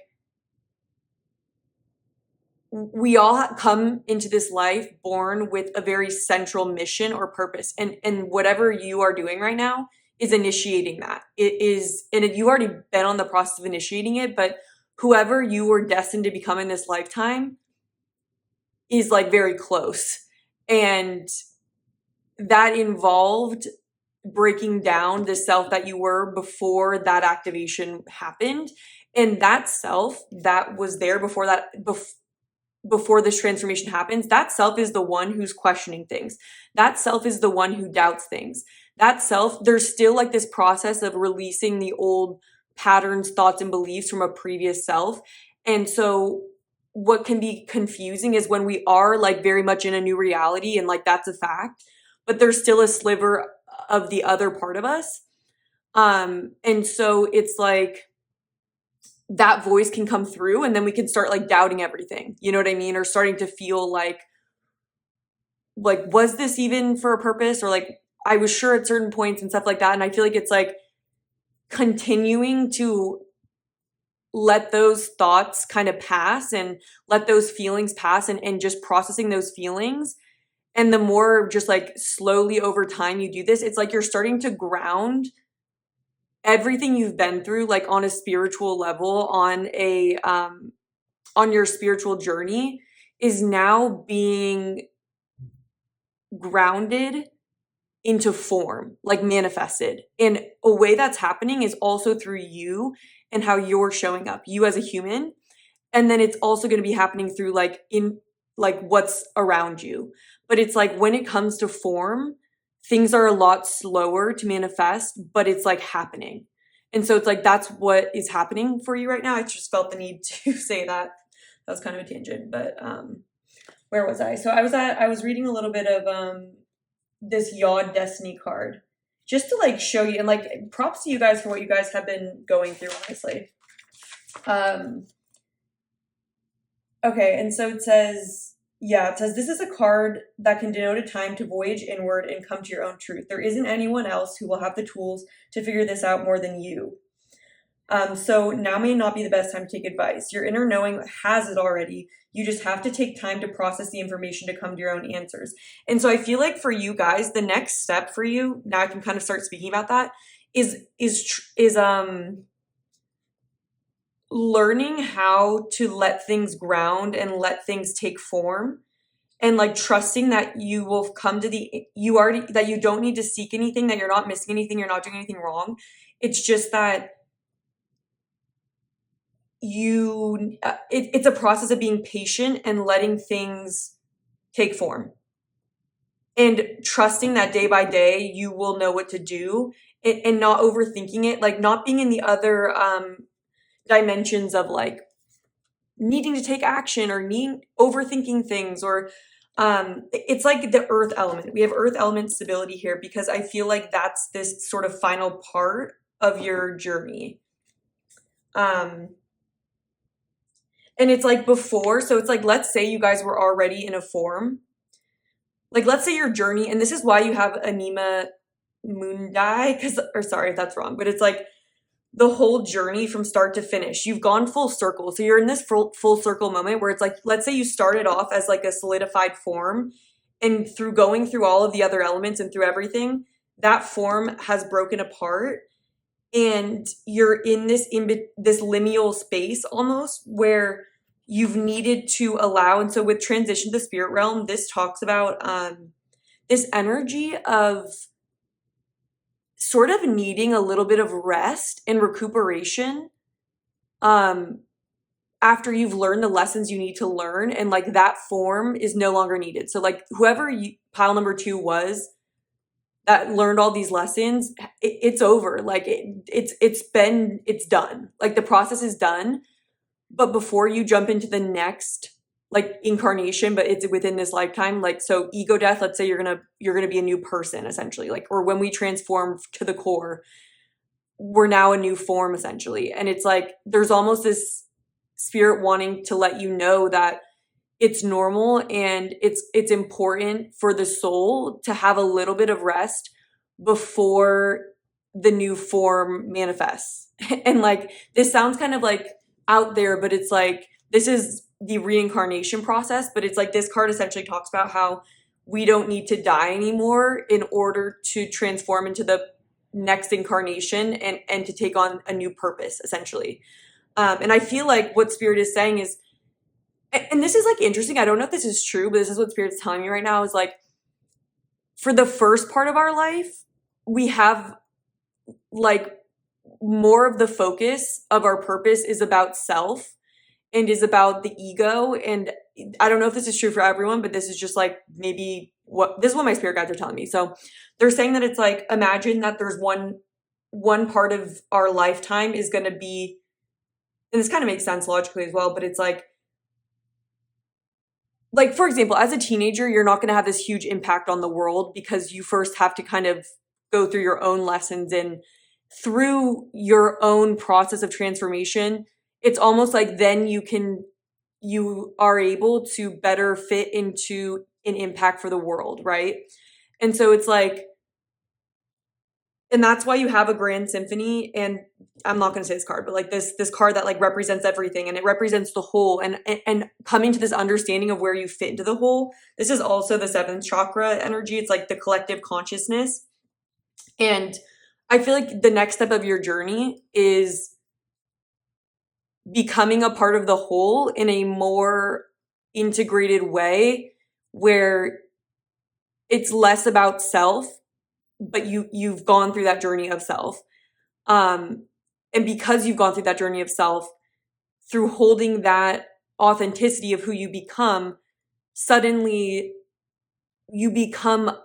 we all come into this life born with a very central mission or purpose, and whatever you are doing right now is initiating that. It is, and you already been on the process of initiating it, but whoever you were destined to become in this lifetime is like very close, and that involved breaking down the self that you were before that activation happened. And that self that was there before that, before this transformation happens, that self is the one who's questioning things. That self is the one who doubts things. That self, there's still like this process of releasing the old patterns, thoughts, and beliefs from a previous self. And so what can be confusing is when we are like very much in a new reality, and like that's a fact, but there's still a sliver of the other part of us. And so it's like that voice can come through, and then we can start like doubting everything, you know what I mean? Or starting to feel like, was this even for a purpose? Or like, I was sure at certain points and stuff like that. And I feel like it's like continuing to let those thoughts kind of pass and let those feelings pass, and just processing those feelings. And the more just like slowly over time you do this, it's like you're starting to ground everything you've been through, like on a spiritual level, on your spiritual journey, is now being grounded into form, like manifested. And a way that's happening is also through you and how you're showing up, you as a human. And then it's also going to be happening through like in like what's around you. But it's like when it comes to form, things are a lot slower to manifest, but it's like happening. And so it's like that's what is happening for you right now. I just felt the need to say that. That was kind of a tangent, but where was I? So I was reading a little bit of this Yod Destiny card, just to like show you, and like props to you guys for what you guys have been going through, honestly. Okay, and so it says, this is a card that can denote a time to voyage inward and come to your own truth. There isn't anyone else who will have the tools to figure this out more than you. So now may not be the best time to take advice. Your inner knowing has it already. You just have to take time to process the information to come to your own answers. And so I feel like for you guys, the next step for you, now I can kind of start speaking about that, is learning how to let things ground and let things take form, and like trusting that you will come to that you don't need to seek anything, that you're not missing anything, you're not doing anything wrong. It's just that it's a process of being patient and letting things take form, and trusting that day by day you will know what to do, and not overthinking it, like not being in the other dimensions of like needing to take action or overthinking things, or it's like the earth element. We have earth element stability here because I feel like that's this sort of final part of your journey. And it's like before, so it's like, let's say you guys were already in a form. Like, let's say your journey, and this is why you have Anima Mundi, or sorry if that's wrong, but it's like the whole journey from start to finish. You've gone full circle. So you're in this full circle moment where it's like, let's say you started off as like a solidified form, and through going through all of the other elements and through everything, that form has broken apart. And you're in this liminal space almost where you've needed to allow. And so with transition to the spirit realm, this talks about this energy of sort of needing a little bit of rest and recuperation after you've learned the lessons you need to learn, and like that form is no longer needed. So like whoever pile number 2 was that learned all these lessons, it's over. Like it's done. Like the process is done. But before you jump into the next like incarnation, but it's within this lifetime. Like, so ego death, let's say you're gonna be a new person essentially, like, or when we transform to the core, we're now a new form essentially. And it's like there's almost this spirit wanting to let you know that it's normal and it's important for the soul to have a little bit of rest before the new form manifests. And like this sounds kind of like out there, but it's like this is the reincarnation process, but it's like this card essentially talks about how we don't need to die anymore in order to transform into the next incarnation and to take on a new purpose essentially. And I feel like what spirit is saying is, and this is like interesting, I don't know if this is true, but this is what spirit's telling me right now, is like for the first part of our life, we have like more of the focus of our purpose is about self and is about the ego. And I don't know if this is true for everyone, but this is just like maybe this is what my spirit guides are telling me. So they're saying that it's like, imagine that there's one part of our lifetime is going to be, and this kind of makes sense logically as well, but it's like, for example, as a teenager, you're not going to have this huge impact on the world because you first have to kind of go through your own lessons, and through your own process of transformation, it's almost like then you are able to better fit into an impact for the world, right? And so it's like, and that's why you have a grand symphony, and I'm not going to say this card, but like this card that like represents everything, and it represents the whole, and coming to this understanding of where you fit into the whole. This is also the 7th chakra energy. It's like the collective consciousness. And I feel like the next step of your journey is becoming a part of the whole in a more integrated way, where it's less about self, but you've gone through that journey of self. And because you've gone through that journey of self, through holding that authenticity of who you become, suddenly you become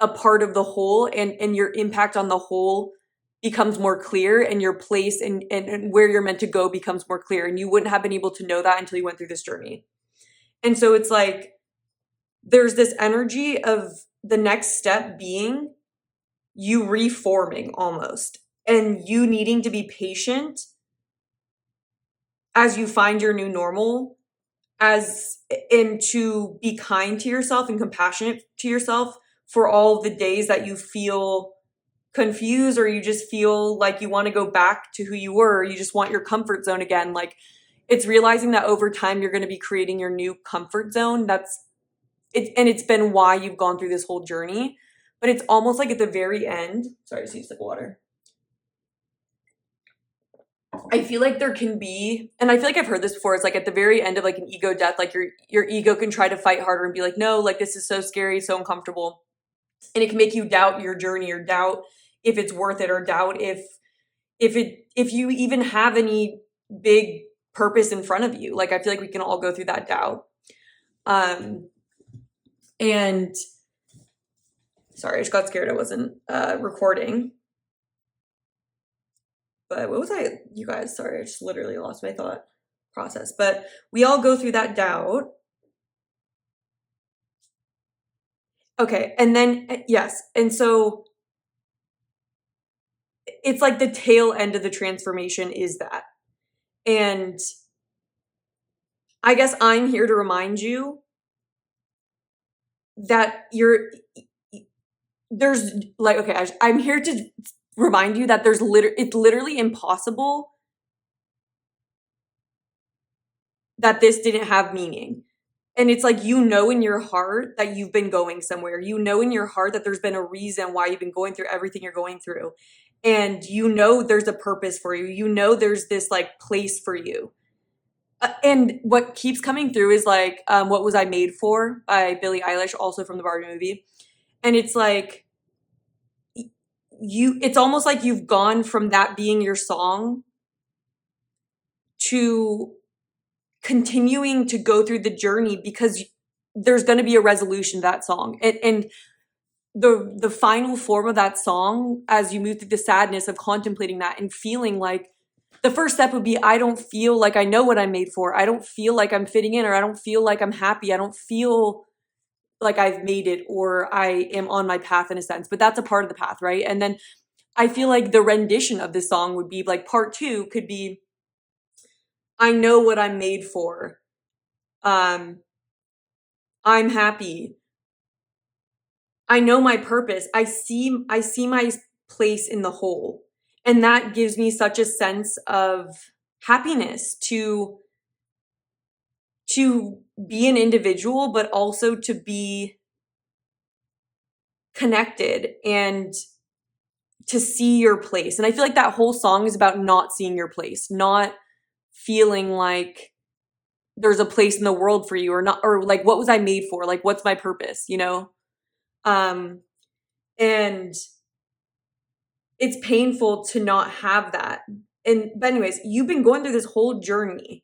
a part of the whole, and your impact on the whole becomes more clear, and your place and where you're meant to go becomes more clear. And you wouldn't have been able to know that until you went through this journey. And so it's like, there's this energy of the next step being you reforming almost, and you needing to be patient as you find your new normal, and to be kind to yourself and compassionate to yourself for all the days that you feel confused, or you just feel like you want to go back to who you were, or you just want your comfort zone again. Like, it's realizing that over time you're going to be creating your new comfort zone. That's it, and it's been why you've gone through this whole journey. But it's almost like at the very end, sorry, I just need a sip of water. I feel like there can be, and I feel like I've heard this before, it's like at the very end of like an ego death, like your ego can try to fight harder and be like, no, like this is so scary, so uncomfortable. And it can make you doubt your journey, or doubt if it's worth it, or doubt if you even have any big purpose in front of you. Like, I feel like we can all go through that doubt. And sorry, I just got scared I wasn't recording. But what was you guys, sorry, I just literally lost my thought process. But we all go through that doubt. Okay, and then, yes, and so it's like the tail end of the transformation is that. And I guess I'm here to remind you that there's like, okay, I'm here to remind you that it's literally impossible that this didn't have meaning. And it's like, you know, in your heart that you've been going somewhere. You know in your heart that there's been a reason why you've been going through everything you're going through. And you know there's a purpose for you. You know there's this like place for you. And what keeps coming through is like, What Was I Made For by Billie Eilish, also from the Barbie movie. And it's like, it's almost like you've gone from that being your song to continuing to go through the journey, because there's going to be a resolution to that song. And the final form of that song, as you move through the sadness of contemplating that and feeling like the first step would be, I don't feel like I know what I'm made for. I don't feel like I'm fitting in, or I don't feel like I'm happy. I don't feel like I've made it, or I am on my path in a sense. But that's a part of the path, right? And then I feel like the rendition of this song would be like, part two could be, I know what I'm made for. I'm happy. I know my purpose. I see my place in the whole. And that gives me such a sense of happiness to be an individual, but also to be connected and to see your place. And I feel like that whole song is about not seeing your place, not feeling like there's a place in the world for you, or not, or like, what was I made for? Like, what's my purpose, you know? And it's painful to not have that. But anyways, you've been going through this whole journey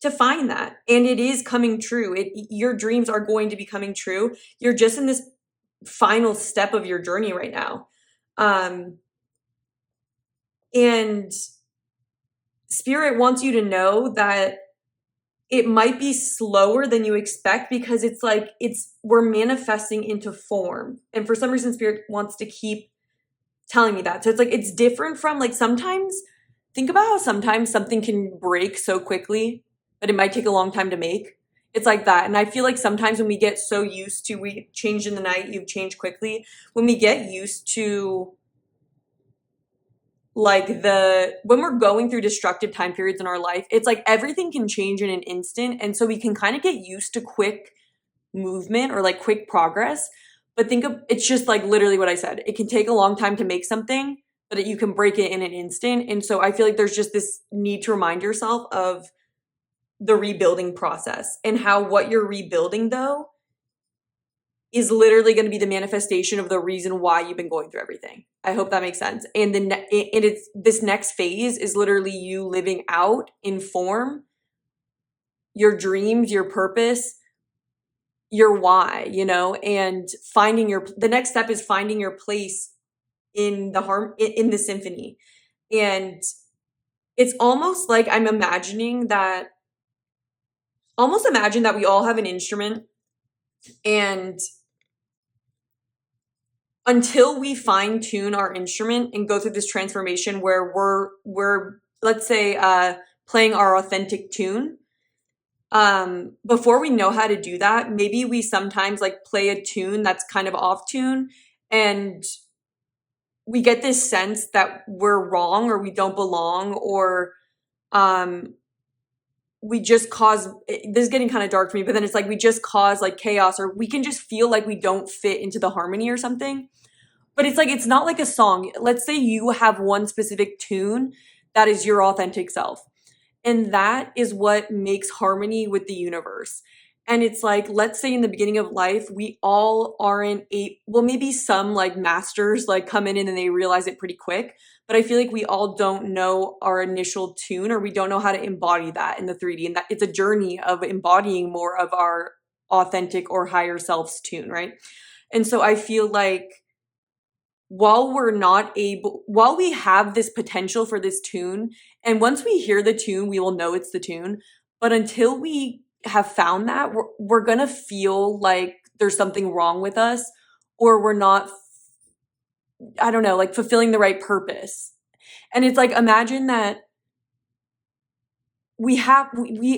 to find that, and it is coming true. Your dreams are going to be coming true. You're just in this final step of your journey right now. And Spirit wants you to know that it might be slower than you expect, because it's like we're manifesting into form. And for some reason, Spirit wants to keep telling me that. So it's like, it's different from like, sometimes, think about how sometimes something can break so quickly, but it might take a long time to make. It's like that. And I feel like sometimes when we get so used to, we changed in the night, you've changed quickly. When we get used to like when we're going through destructive time periods in our life, it's like everything can change in an instant. And so we can kind of get used to quick movement or like quick progress. But think of, it's just like literally what I said. It can take a long time to make something, but you can break it in an instant. And so I feel like there's just this need to remind yourself of the rebuilding process, and how what you're rebuilding though is literally going to be the manifestation of the reason why you've been going through everything. I hope that makes sense. And it's this next phase is literally you living out in form your dreams, your purpose, your why, you know, and the next step is finding your place in in the symphony. And it's almost like imagine that we all have an instrument, and until we fine tune our instrument and go through this transformation where we're let's say playing our authentic tune, before we know how to do that, maybe we sometimes like play a tune that's kind of off tune, and we get this sense that we're wrong or we don't belong, or we just cause, this is getting kind of dark for me, but then it's like we just cause like chaos, or we can just feel like we don't fit into the harmony or something. But it's like, it's not like a song. Let's say you have one specific tune that is your authentic self. And that is what makes harmony with the universe. And it's like, let's say in the beginning of life, we all aren't well, maybe some like masters like come in and then they realize it pretty quick. But I feel like we all don't know our initial tune, or we don't know how to embody that in the 3D. And that it's a journey of embodying more of our authentic or higher self's tune, right? And so I feel like while we have this potential for this tune, and once we hear the tune, we will know it's the tune. But until we have found that, we're going to feel like there's something wrong with us, or we're not, I don't know, like fulfilling the right purpose. And it's like, imagine that we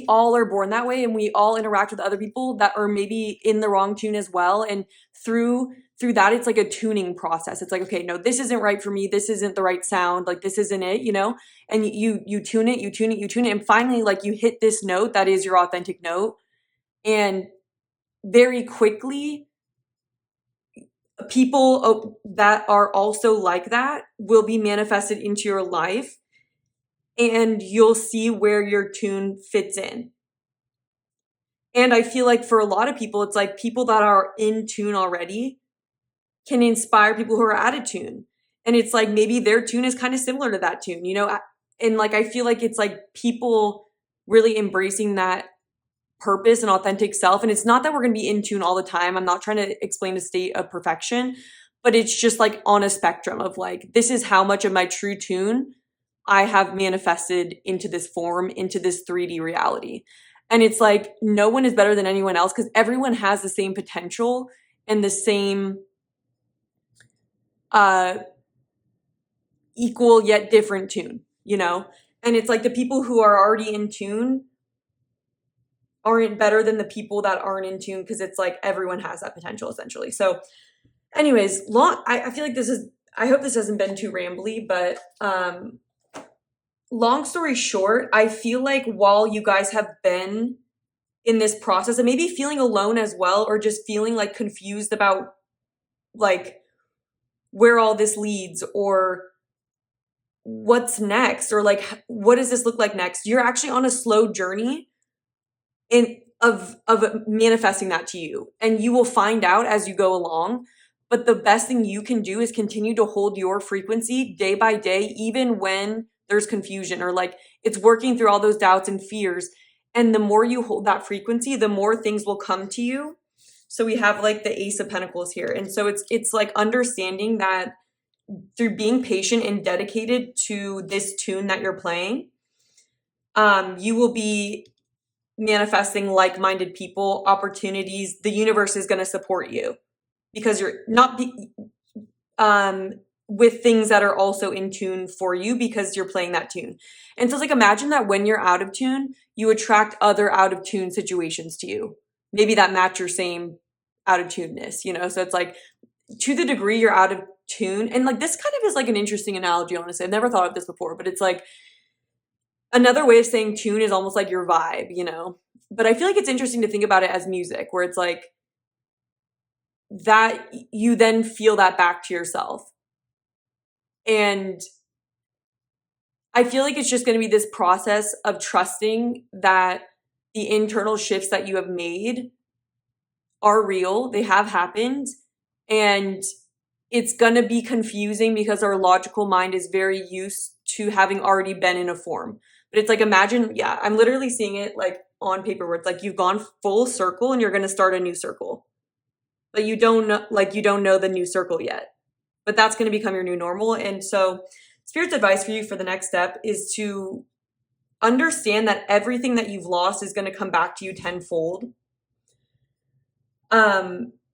all are born that way, and we all interact with other people that are maybe in the wrong tune as well. And through that, it's like a tuning process. It's like, okay, no, this isn't right for me. This isn't the right sound. Like, this isn't it, you know? And you tune it, you tune it, you tune it. And finally, like, you hit this note that is your authentic note. And very quickly, people that are also like that will be manifested into your life. And you'll see where your tune fits in. And I feel like for a lot of people, it's like people that are in tune already can inspire people who are out of tune. And it's like maybe their tune is kind of similar to that tune, you know? And like, I feel like it's like people really embracing that purpose and authentic self. And it's not that we're going to be in tune all the time. I'm not trying to explain a state of perfection, but it's just like on a spectrum of like, this is how much of my true tune I have manifested into this form, into this 3D reality. And it's like, no one is better than anyone else because everyone has the same potential and the same equal yet different tune, you know? And it's like the people who are already in tune aren't better than the people that aren't in tune because it's like everyone has that potential essentially. So anyways, I feel like I hope this hasn't been too rambly, but long story short, I feel like while you guys have been in this process and maybe feeling alone as well, or just feeling like confused about like where all this leads or what's next, or like what does this look like next, you're actually on a slow journey of manifesting that to you, and you will find out as you go along. But the best thing you can do is continue to hold your frequency day by day, even when there's confusion or like it's working through all those doubts and fears. And the more you hold that frequency, the more things will come to you. So we have like the Ace of Pentacles here. And so it's like understanding that through being patient and dedicated to this tune that you're playing, you will be manifesting like-minded people, opportunities. The universe is going to support you because you're not with things that are also in tune for you because you're playing that tune. And so it's like, imagine that when you're out of tune, you attract other out of tune situations to you. Maybe that match your same out of tuneness, you know? So it's like, to the degree you're out of tune, and like this kind of is like an interesting analogy, honestly. I've never thought of this before, but it's like another way of saying tune is almost like your vibe, you know? But I feel like it's interesting to think about it as music, where it's like that you then feel that back to yourself. And I feel like it's just going to be this process of trusting that the internal shifts that you have made are real, they have happened, and it's going to be confusing because our logical mind is very used to having already been in a form. But it's like, imagine, yeah, I'm literally seeing it like on paper where it's like you've gone full circle and you're going to start a new circle. But you don't know the new circle yet. But that's going to become your new normal. And so Spirit's advice for you for the next step is to understand that everything that you've lost is going to come back to you tenfold.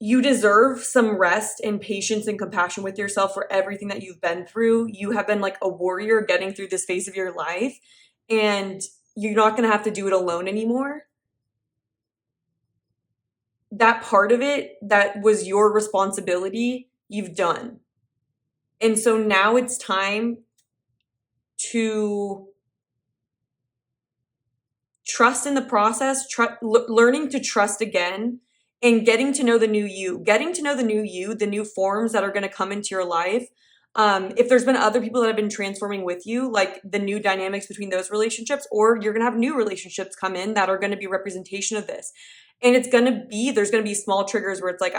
You deserve some rest and patience and compassion with yourself for everything that you've been through. You have been like a warrior getting through this phase of your life, and you're not going to have to do it alone anymore. That part of it that was your responsibility, you've done. And so now it's time to trust in the process, learning to trust again, and getting to know the new you, the new forms that are going to come into your life. If there's been other people that have been transforming with you, like the new dynamics between those relationships, or you're going to have new relationships come in that are going to be representation of this. And there's going to be small triggers where it's like,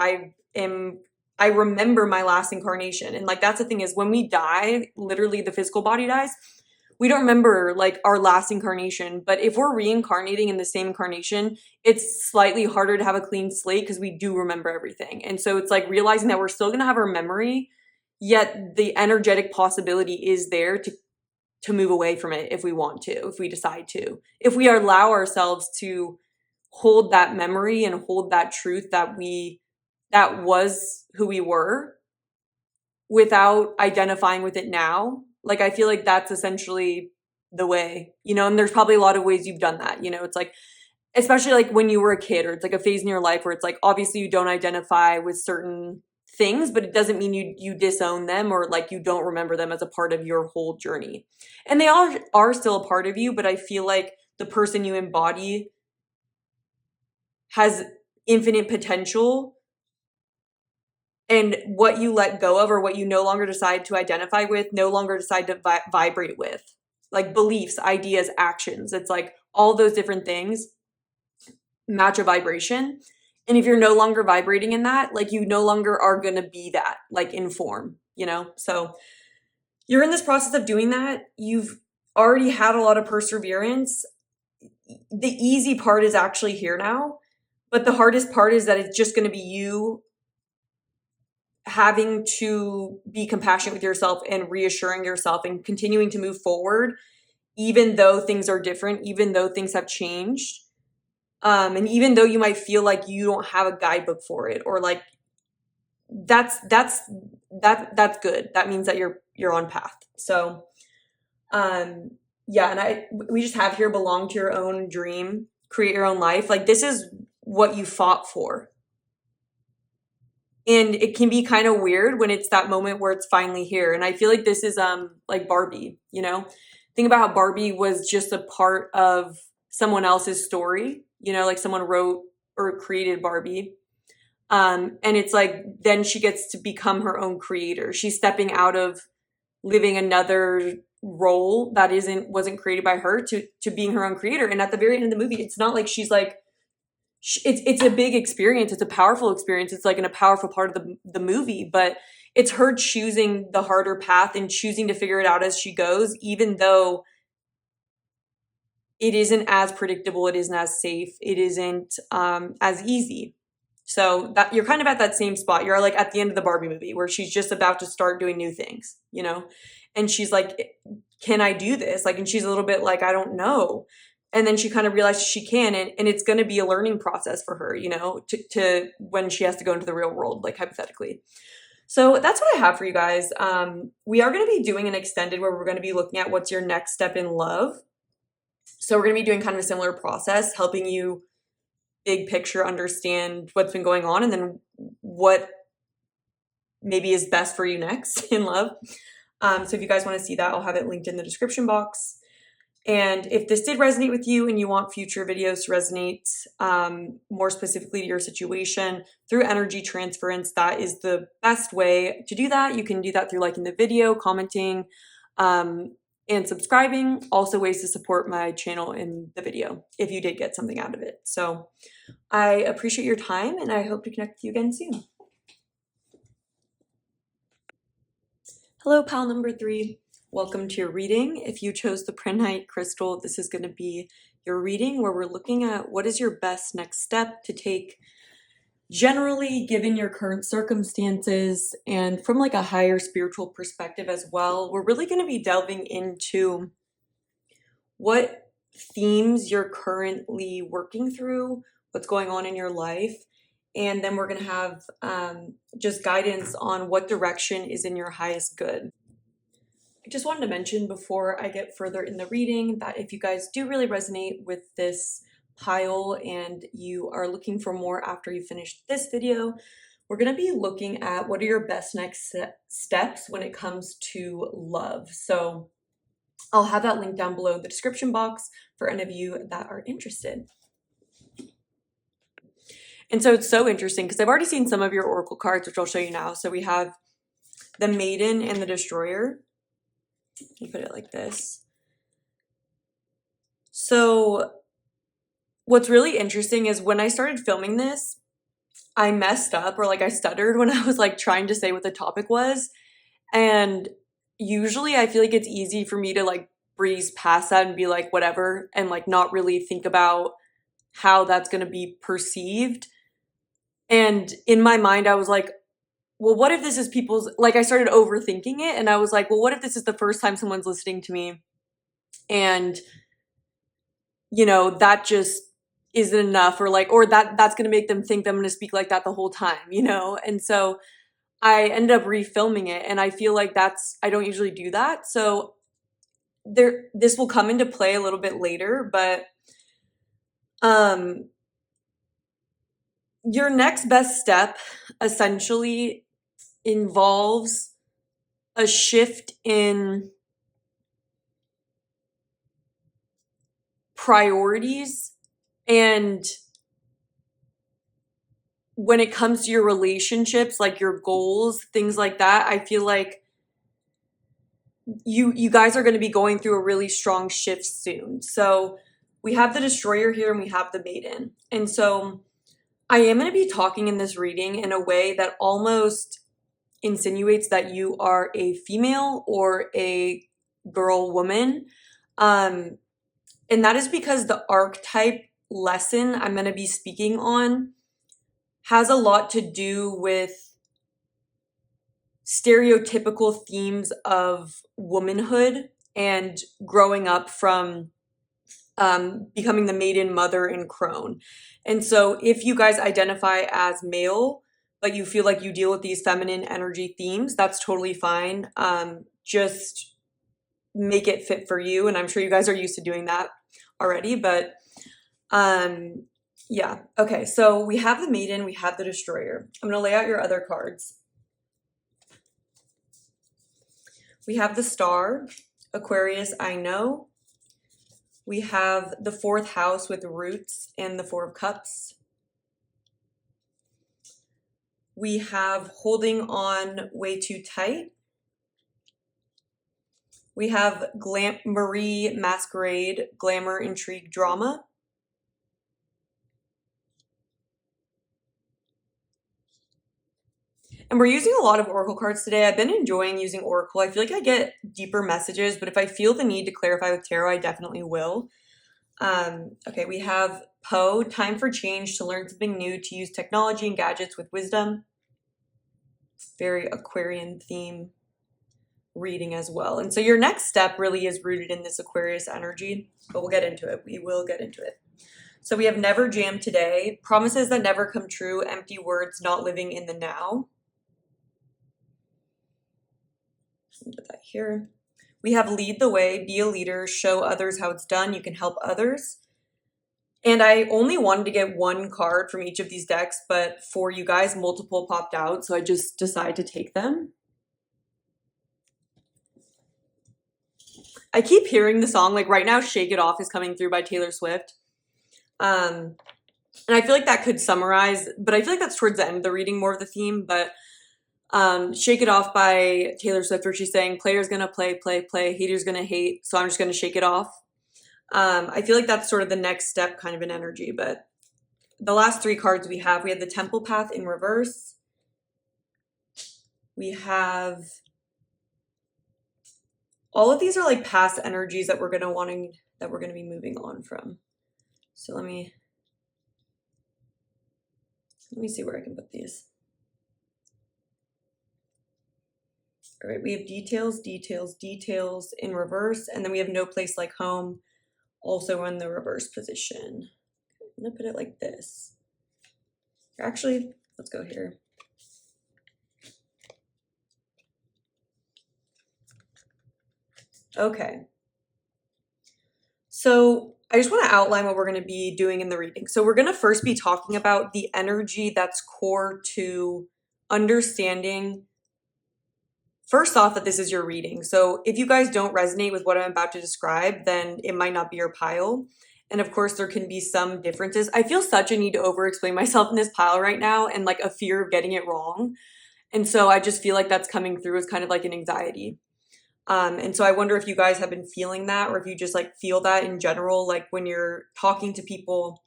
I remember my last incarnation. And like, that's the thing is when we die, literally the physical body dies, we don't remember like our last incarnation. But if we're reincarnating in the same incarnation, it's slightly harder to have a clean slate because we do remember everything. And so it's like realizing that we're still going to have our memory, yet the energetic possibility is there to move away from it if we want to, if we decide to, if we allow ourselves to hold that memory and hold that truth that was who we were without identifying with it now. Like, I feel like that's essentially the way, you know, and there's probably a lot of ways you've done that. You know, it's like, especially like when you were a kid, or it's like a phase in your life where it's like, obviously you don't identify with certain things, but it doesn't mean you disown them or like you don't remember them as a part of your whole journey. And they are still a part of you, but I feel like the person you embody has infinite potential, and what you let go of or what you no longer decide to identify with, no longer decide to vibrate with, like beliefs, ideas, actions. It's like all those different things match a vibration. And if you're no longer vibrating in that, like you no longer are going to be that, like in form, you know? So you're in this process of doing that. You've already had a lot of perseverance. The easy part is actually here now, but the hardest part is that it's just going to be you having to be compassionate with yourself and reassuring yourself and continuing to move forward, even though things are different, even though things have changed. And even though you might feel like you don't have a guidebook for it, or like that's good. That means that you're on path. So, yeah, and we just have here, belong to your own dream, create your own life. Like, this is what you fought for. And it can be kind of weird when it's that moment where it's finally here. And I feel like this is like Barbie, you know? Think about how Barbie was just a part of someone else's story, you know, like someone wrote or created Barbie. And it's like, then she gets to become her own creator. She's stepping out of living another role that wasn't created by her to being her own creator. And at the very end of the movie, it's not like she's like, it's a big experience. It's a powerful experience. It's like in a powerful part of the movie, but it's her choosing the harder path and choosing to figure it out as she goes, even though it isn't as predictable, it isn't as safe, it isn't as easy. So that you're kind of at that same spot. You're like at the end of the Barbie movie where she's just about to start doing new things, you know? And she's like, can I do this? Like, and she's a little bit like, I don't know. And then she kind of realizes she can, and it's going to be a learning process for her, you know, to when she has to go into the real world, like hypothetically. So that's what I have for you guys. We are going to be doing an extended where we're going to be looking at what's your next step in love. So we're going to be doing kind of a similar process, helping you big picture understand what's been going on and then what maybe is best for you next in love. So if you guys want to see that, I'll have it linked in the description box. And if this did resonate with you and you want future videos to resonate more specifically to your situation through energy transference, that is the best way to do that. You can do that through liking the video, commenting, and subscribing. Also ways to support my channel in the video if you did get something out of it. So I appreciate your time and I hope to connect with you again soon. Hello, pal number 3. Welcome to your reading. If you chose the Prenite crystal, this is going to be your reading where we're looking at what is your best next step to take generally given your current circumstances and from like a higher spiritual perspective as well. We're really going to be delving into what themes you're currently working through, what's going on in your life, and then we're going to have just guidance on what direction is in your highest good. I just wanted to mention before I get further in the reading that if you guys do really resonate with this pile and you are looking for more after you finish this video, we're going to be looking at what are your best next steps when it comes to love. So I'll have that link down below in the description box for any of you that are interested. And so it's so interesting because I've already seen some of your oracle cards, which I'll show you now. So we have the Maiden and the Destroyer. You put it like this. So what's really interesting is when I started filming this, I messed up or like I stuttered when I was like trying to say what the topic was. And usually I feel like it's easy for me to like breeze past that and be like whatever and like not really think about how that's going to be perceived. And in my mind I was like, well, what if this is people's, like I started overthinking it and I was like, well, what if this is the first time someone's listening to me and, you know, that just isn't enough or like, or that's going to make them think that I'm going to speak like that the whole time, you know? And so I ended up refilming it and I feel like I don't usually do that. So this will come into play a little bit later, but, your next best step essentially involves a shift in priorities. And when it comes to your relationships, like your goals, things like that, I feel like you guys are going to be going through a really strong shift soon. So we have the Destroyer here and we have the Maiden. And so I am going to be talking in this reading in a way that almost insinuates that you are a female or a girl woman. And that is because the archetype lesson I'm going to be speaking on has a lot to do with stereotypical themes of womanhood and growing up from becoming the maiden, mother, and crone. And so if you guys identify as male, but you feel like you deal with these feminine energy themes, that's totally fine. Just make it fit for you. And I'm sure you guys are used to doing that already, but yeah. Okay, so we have the maiden, we have the destroyer. I'm going to lay out your other cards. We have the star, Aquarius, I know. We have the 4th house with roots and the 4 of cups. We have holding on way too tight. We have Marie, masquerade, glamour, intrigue, drama. And we're using a lot of Oracle cards today. I've been enjoying using Oracle. I feel like I get deeper messages, but if I feel the need to clarify with Tarot, I definitely will. Okay, we have Poe, time for change, to learn something new, to use technology and gadgets with wisdom. Very Aquarian theme reading as well. And so your next step really is rooted in this Aquarius energy, but we'll get into it. We will get into it. So we have never jam today, promises that never come true, empty words, not living in the now. Put that here. We have lead the way, be a leader, show others how it's done, you can help others. And I only wanted to get one card from each of these decks, but for you guys, multiple popped out, so I just decided to take them. I keep hearing the song, like right now, Shake It Off is coming through by Taylor Swift. And I feel like that could summarize, but I feel like that's towards the end of the reading more of the theme, but Shake It Off by Taylor Swift, where she's saying, player's gonna play, hater's gonna hate, so I'm just gonna shake it off. I feel like that's sort of the next step kind of in energy, but the last 3 cards we have the Temple Path in reverse. We have, all of these are like past energies that we're gonna be moving on from. So let me see where I can put these. All right, we have details in reverse, and then we have no place like home, also in the reverse position. I'm gonna put it like this. Actually, let's go here. Okay. So I just want to outline what we're going to be doing in the reading. So we're going to first be talking about the energy that's core to understanding, first off, that this is your reading. So if you guys don't resonate with what I'm about to describe, then it might not be your pile. And of course, there can be some differences. I feel such a need to over-explain myself in this pile right now, and like a fear of getting it wrong. And so I just feel like that's coming through as kind of like an anxiety. And so I wonder if you guys have been feeling that, or if you just like feel that in general, like when you're talking to people,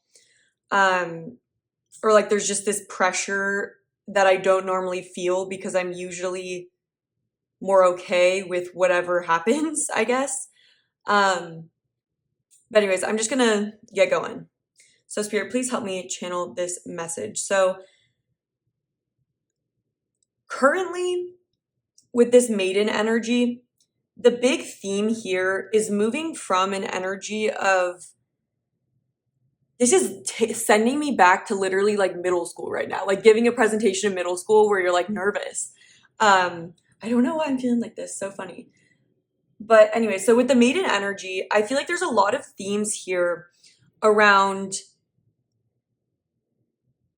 or like there's just this pressure that I don't normally feel because I'm usually more okay with whatever happens, I guess. But anyways, I'm just gonna get going. So Spirit, please help me channel this message. So currently with this maiden energy, the big theme here is moving from an energy of, this is sending me back to literally like middle school right now, like giving a presentation in middle school where you're like nervous. I don't know why I'm feeling like this, so funny. But anyway, so with the maiden energy, I feel like there's a lot of themes here around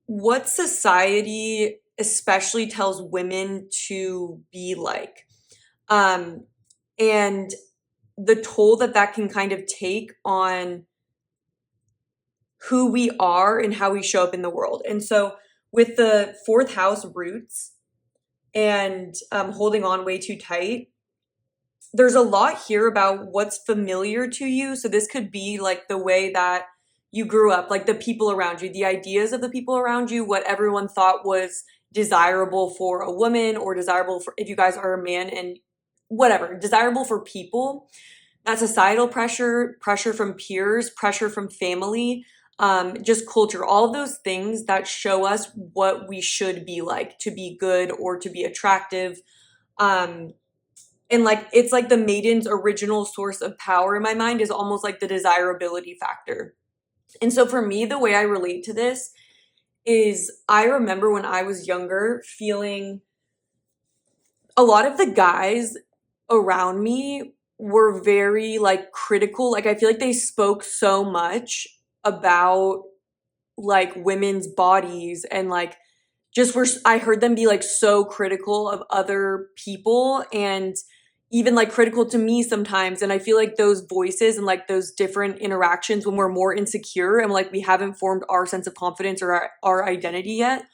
what society especially tells women to be like. And the toll that can kind of take on who we are and how we show up in the world. And so with the 4th house roots and holding on way too tight, there's a lot here about what's familiar to you. So this could be like the way that you grew up, like the people around you, the ideas of the people around you, what everyone thought was desirable for a woman, or desirable for, if you guys are a man, and whatever, desirable for people. That societal pressure from peers, pressure from family, just culture, all of those things that show us what we should be like to be good or to be attractive. Um, and like it's like the maiden's original source of power in my mind is almost like the desirability factor. And so for me, the way I relate to this is I remember when I was younger feeling a lot of the guys around me were very like critical. Like I feel like they spoke so much about like women's bodies and like just were I heard them be like so critical of other people and even like critical to me sometimes. And I feel like those voices and like those different interactions when we're more insecure and like we haven't formed our sense of confidence or our identity yet,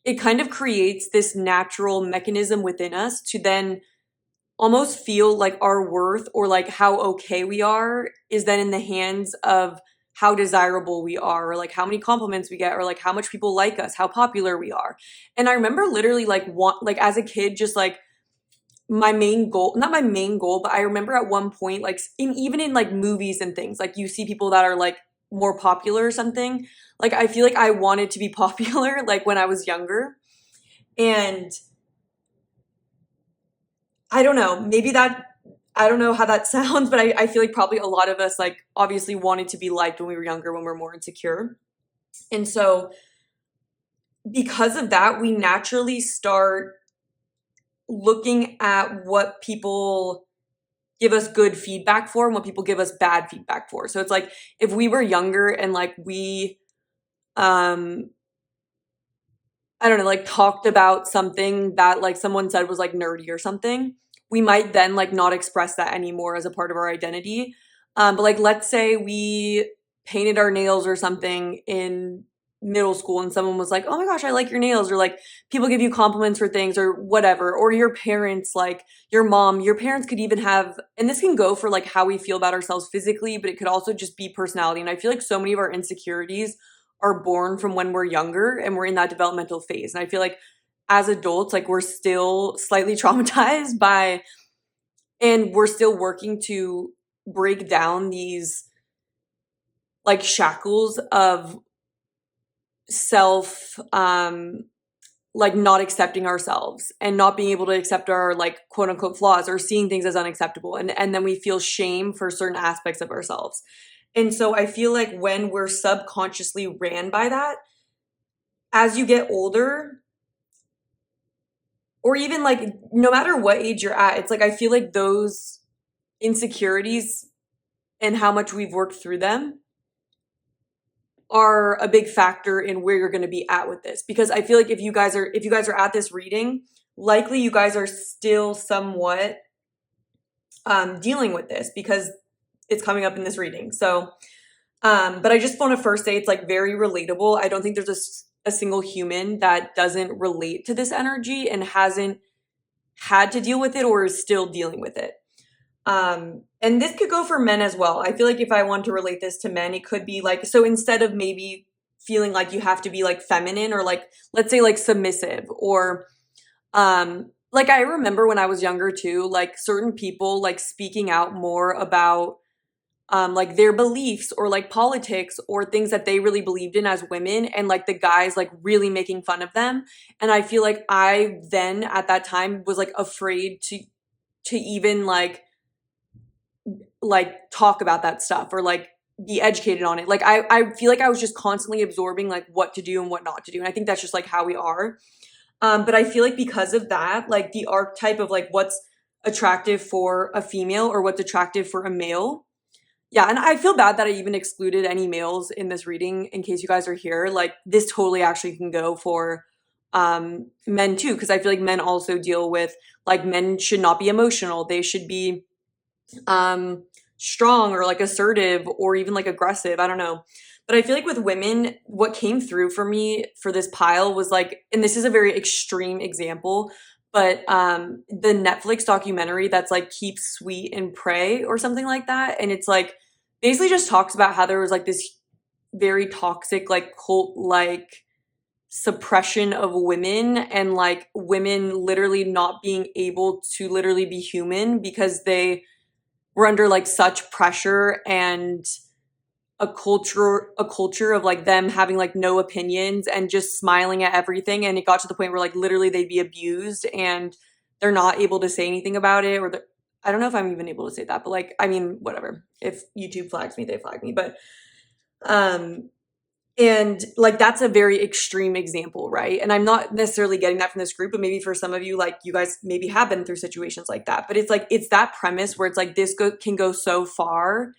it kind of creates this natural mechanism within us to then almost feel like our worth or like how okay we are is then in the hands of how desirable we are or like how many compliments we get or like how much people like us, how popular we are. And I remember literally like as a kid just like my main goal, not my main goal, but I remember at one point like even in like movies and things, like you see people that are like more popular or something. Like I feel like I wanted to be popular like when I was younger. And I don't know, maybe that, I don't know how that sounds, but I feel like probably a lot of us, like, obviously wanted to be liked when we were younger, when we are more insecure. And so, because of that, we naturally start looking at what people give us good feedback for and what people give us bad feedback for. So, it's like if we were younger and, like, we, I don't know, like, talked about something that, like, someone said was, like, nerdy or something, we might then, like, not express that anymore as a part of our identity. But, like, let's say we painted our nails or something in middle school and someone was like, "Oh my gosh, I like your nails," or, like, people give you compliments for things or whatever, or your parents, like, your mom, your parents could even have, and this can go for, like, how we feel about ourselves physically, but it could also just be personality, and I feel like so many of our insecurities are born from when we're younger and we're in that developmental phase. And I feel like as adults, like we're still slightly traumatized by, and we're still working to break down these like shackles of self, like not accepting ourselves and not being able to accept our like quote unquote flaws or seeing things as unacceptable. And then we feel shame for certain aspects of ourselves. And so I feel like when we're subconsciously ran by that, as you get older, or even like no matter what age you're at, it's like I feel like those insecurities and how much we've worked through them are a big factor in where you're going to be at with this, because I feel like if you guys are at this reading, likely you guys are still somewhat dealing with this because it's coming up in this reading. So but I just want to first say it's like very relatable. I don't think there's a single human that doesn't relate to this energy and hasn't had to deal with it or is still dealing with it. And this could go for men as well. I feel like if I want to relate this to men, it could be like, so instead of maybe feeling like you have to be like feminine or like, let's say like submissive or, like I remember when I was younger too, like certain people like speaking out more about like their beliefs or like politics or things that they really believed in as women, and like the guys like really making fun of them. And I feel like I then at that time was like afraid to even like talk about that stuff or like be educated on it. Like I feel like I was just constantly absorbing like what to do and what not to do. And I think that's just like how we are. But I feel like because of that, like the archetype of like what's attractive for a female or what's attractive for a male. Yeah, and I feel bad that I even excluded any males in this reading in case you guys are here. Like this totally actually can go for men too, because I feel like men also deal with like men should not be emotional. They should be strong or like assertive or even like aggressive. I don't know. But I feel like with women, what came through for me for this pile was like, and this is a very extreme example, but the Netflix documentary that's like Keep Sweet and Pray or something like that. And it's like basically just talks about how there was like this very toxic, like cult like suppression of women and like women literally not being able to literally be human because they were under like such pressure and a culture of like them having like no opinions and just smiling at everything, and it got to the point where like literally they'd be abused and they're not able to say anything about it, or I don't know if I'm even able to say that, but like, I mean, whatever. If YouTube flags me, they flag me. But and like, that's a very extreme example, right? And I'm not necessarily getting that from this group, but maybe for some of you, like, you guys maybe have been through situations like that. But it's like, it's that premise where it's like, this can go so far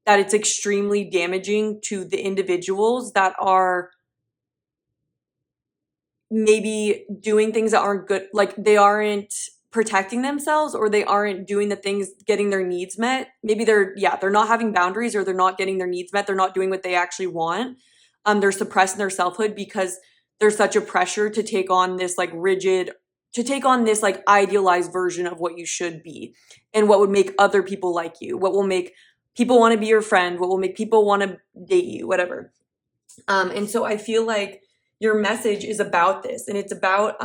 that it's extremely damaging to the individuals that are maybe doing things that aren't good, like they aren't protecting themselves, or they aren't doing the things, getting their needs met. Maybe they're not having boundaries, or they're not getting their needs met. They're not doing what they actually want. They're suppressing their selfhood because there's such a pressure to take on this like idealized version of what you should be, and what would make other people like you, what will make people want to be your friend, what will make people want to date you, whatever. And so I feel like your message is about this, and it's about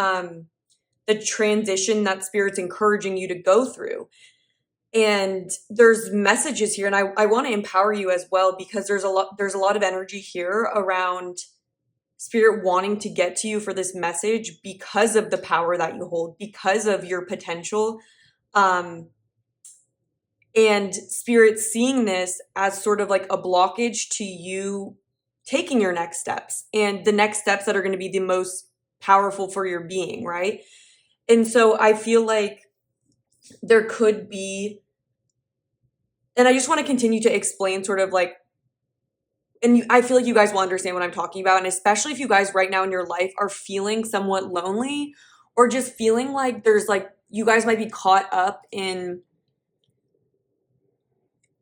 the transition that Spirit's encouraging you to go through. And there's messages here, and I want to empower you as well, because there's a lot of energy here around Spirit wanting to get to you for this message because of the power that you hold, because of your potential. And Spirit seeing this as sort of like a blockage to you taking your next steps, and the next steps that are going to be the most powerful for your being, right? And so I feel like there could be, and I just want to continue to explain sort of like, and I feel like you guys will understand what I'm talking about. And especially if you guys right now in your life are feeling somewhat lonely, or just feeling like there's like, you guys might be caught up in,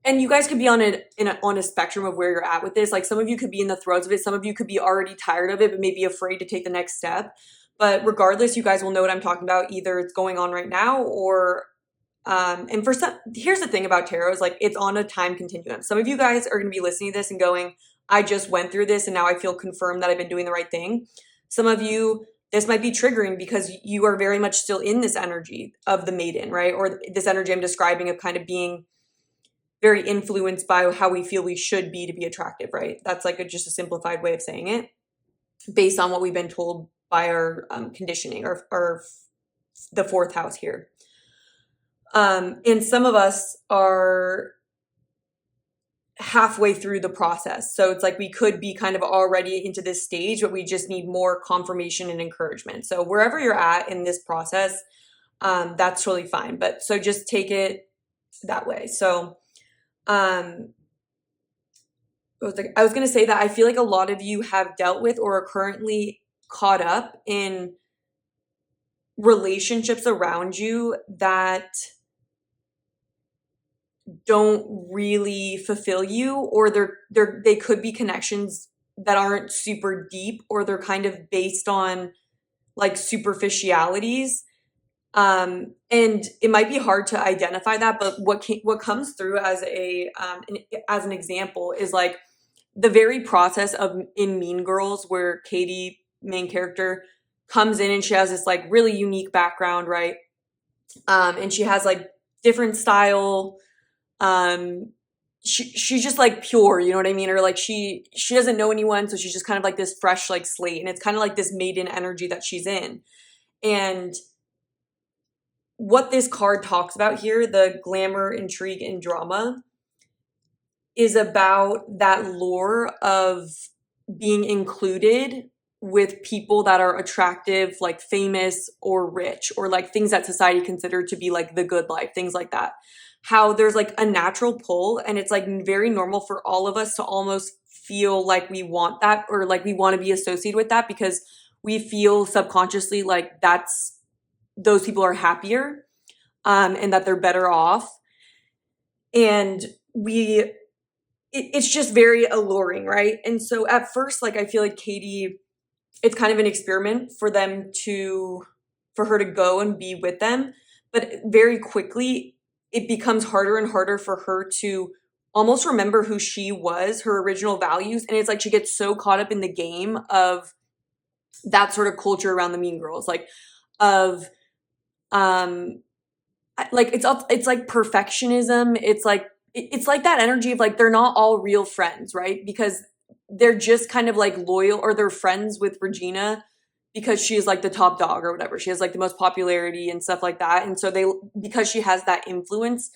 and you guys could be on a spectrum of where you're at with this. Like, some of you could be in the throes of it. Some of you could be already tired of it, but maybe afraid to take the next step. But regardless, you guys will know what I'm talking about. Either it's going on right now, or and for some, here's the thing about tarot is like, it's on a time continuum. Some of you guys are going to be listening to this and going, I just went through this and now I feel confirmed that I've been doing the right thing. Some of you, this might be triggering because you are very much still in this energy of the maiden, right? Or this energy I'm describing of kind of being very influenced by how we feel we should be to be attractive, right? That's like just a simplified way of saying it based on what we've been told by our conditioning, or the fourth house here. And some of us are halfway through the process. So it's like we could be kind of already into this stage, but we just need more confirmation and encouragement. So wherever you're at in this process, that's totally fine. But so just take it that way. So I was going to say that I feel like a lot of you have dealt with or are currently caught up in relationships around you that don't really fulfill you, or they could be connections that aren't super deep, or they're kind of based on like superficialities. And it might be hard to identify that, but what comes through as as an example is like the very process of in Mean Girls, where Katie, main character, comes in and she has this like really unique background, right? And she has like different style. She's just like pure, you know what I mean? Or like she doesn't know anyone, so she's just kind of like this fresh like slate, and it's kind of like this maiden energy that she's in. And what this card talks about here, the glamour, intrigue, and drama, is about that lure of being included with people that are attractive, like famous or rich, or like things that society considered to be like the good life, things like that. How there's like a natural pull, and it's like very normal for all of us to almost feel like we want that, or like we want to be associated with that, because we feel subconsciously like those people are happier, and that they're better off. And it's just very alluring, right? And so at first, like, I feel like Katie, it's kind of an experiment for her to go and be with them. But very quickly, it becomes harder and harder for her to almost remember who she was, her original values. And it's like she gets so caught up in the game of that sort of culture around the Mean Girls, like of like it's like perfectionism. It's like that energy of like they're not all real friends, right? Because they're just kind of like loyal, or they're friends with Regina because she is like the top dog or whatever. She has like the most popularity and stuff like that. And so because she has that influence,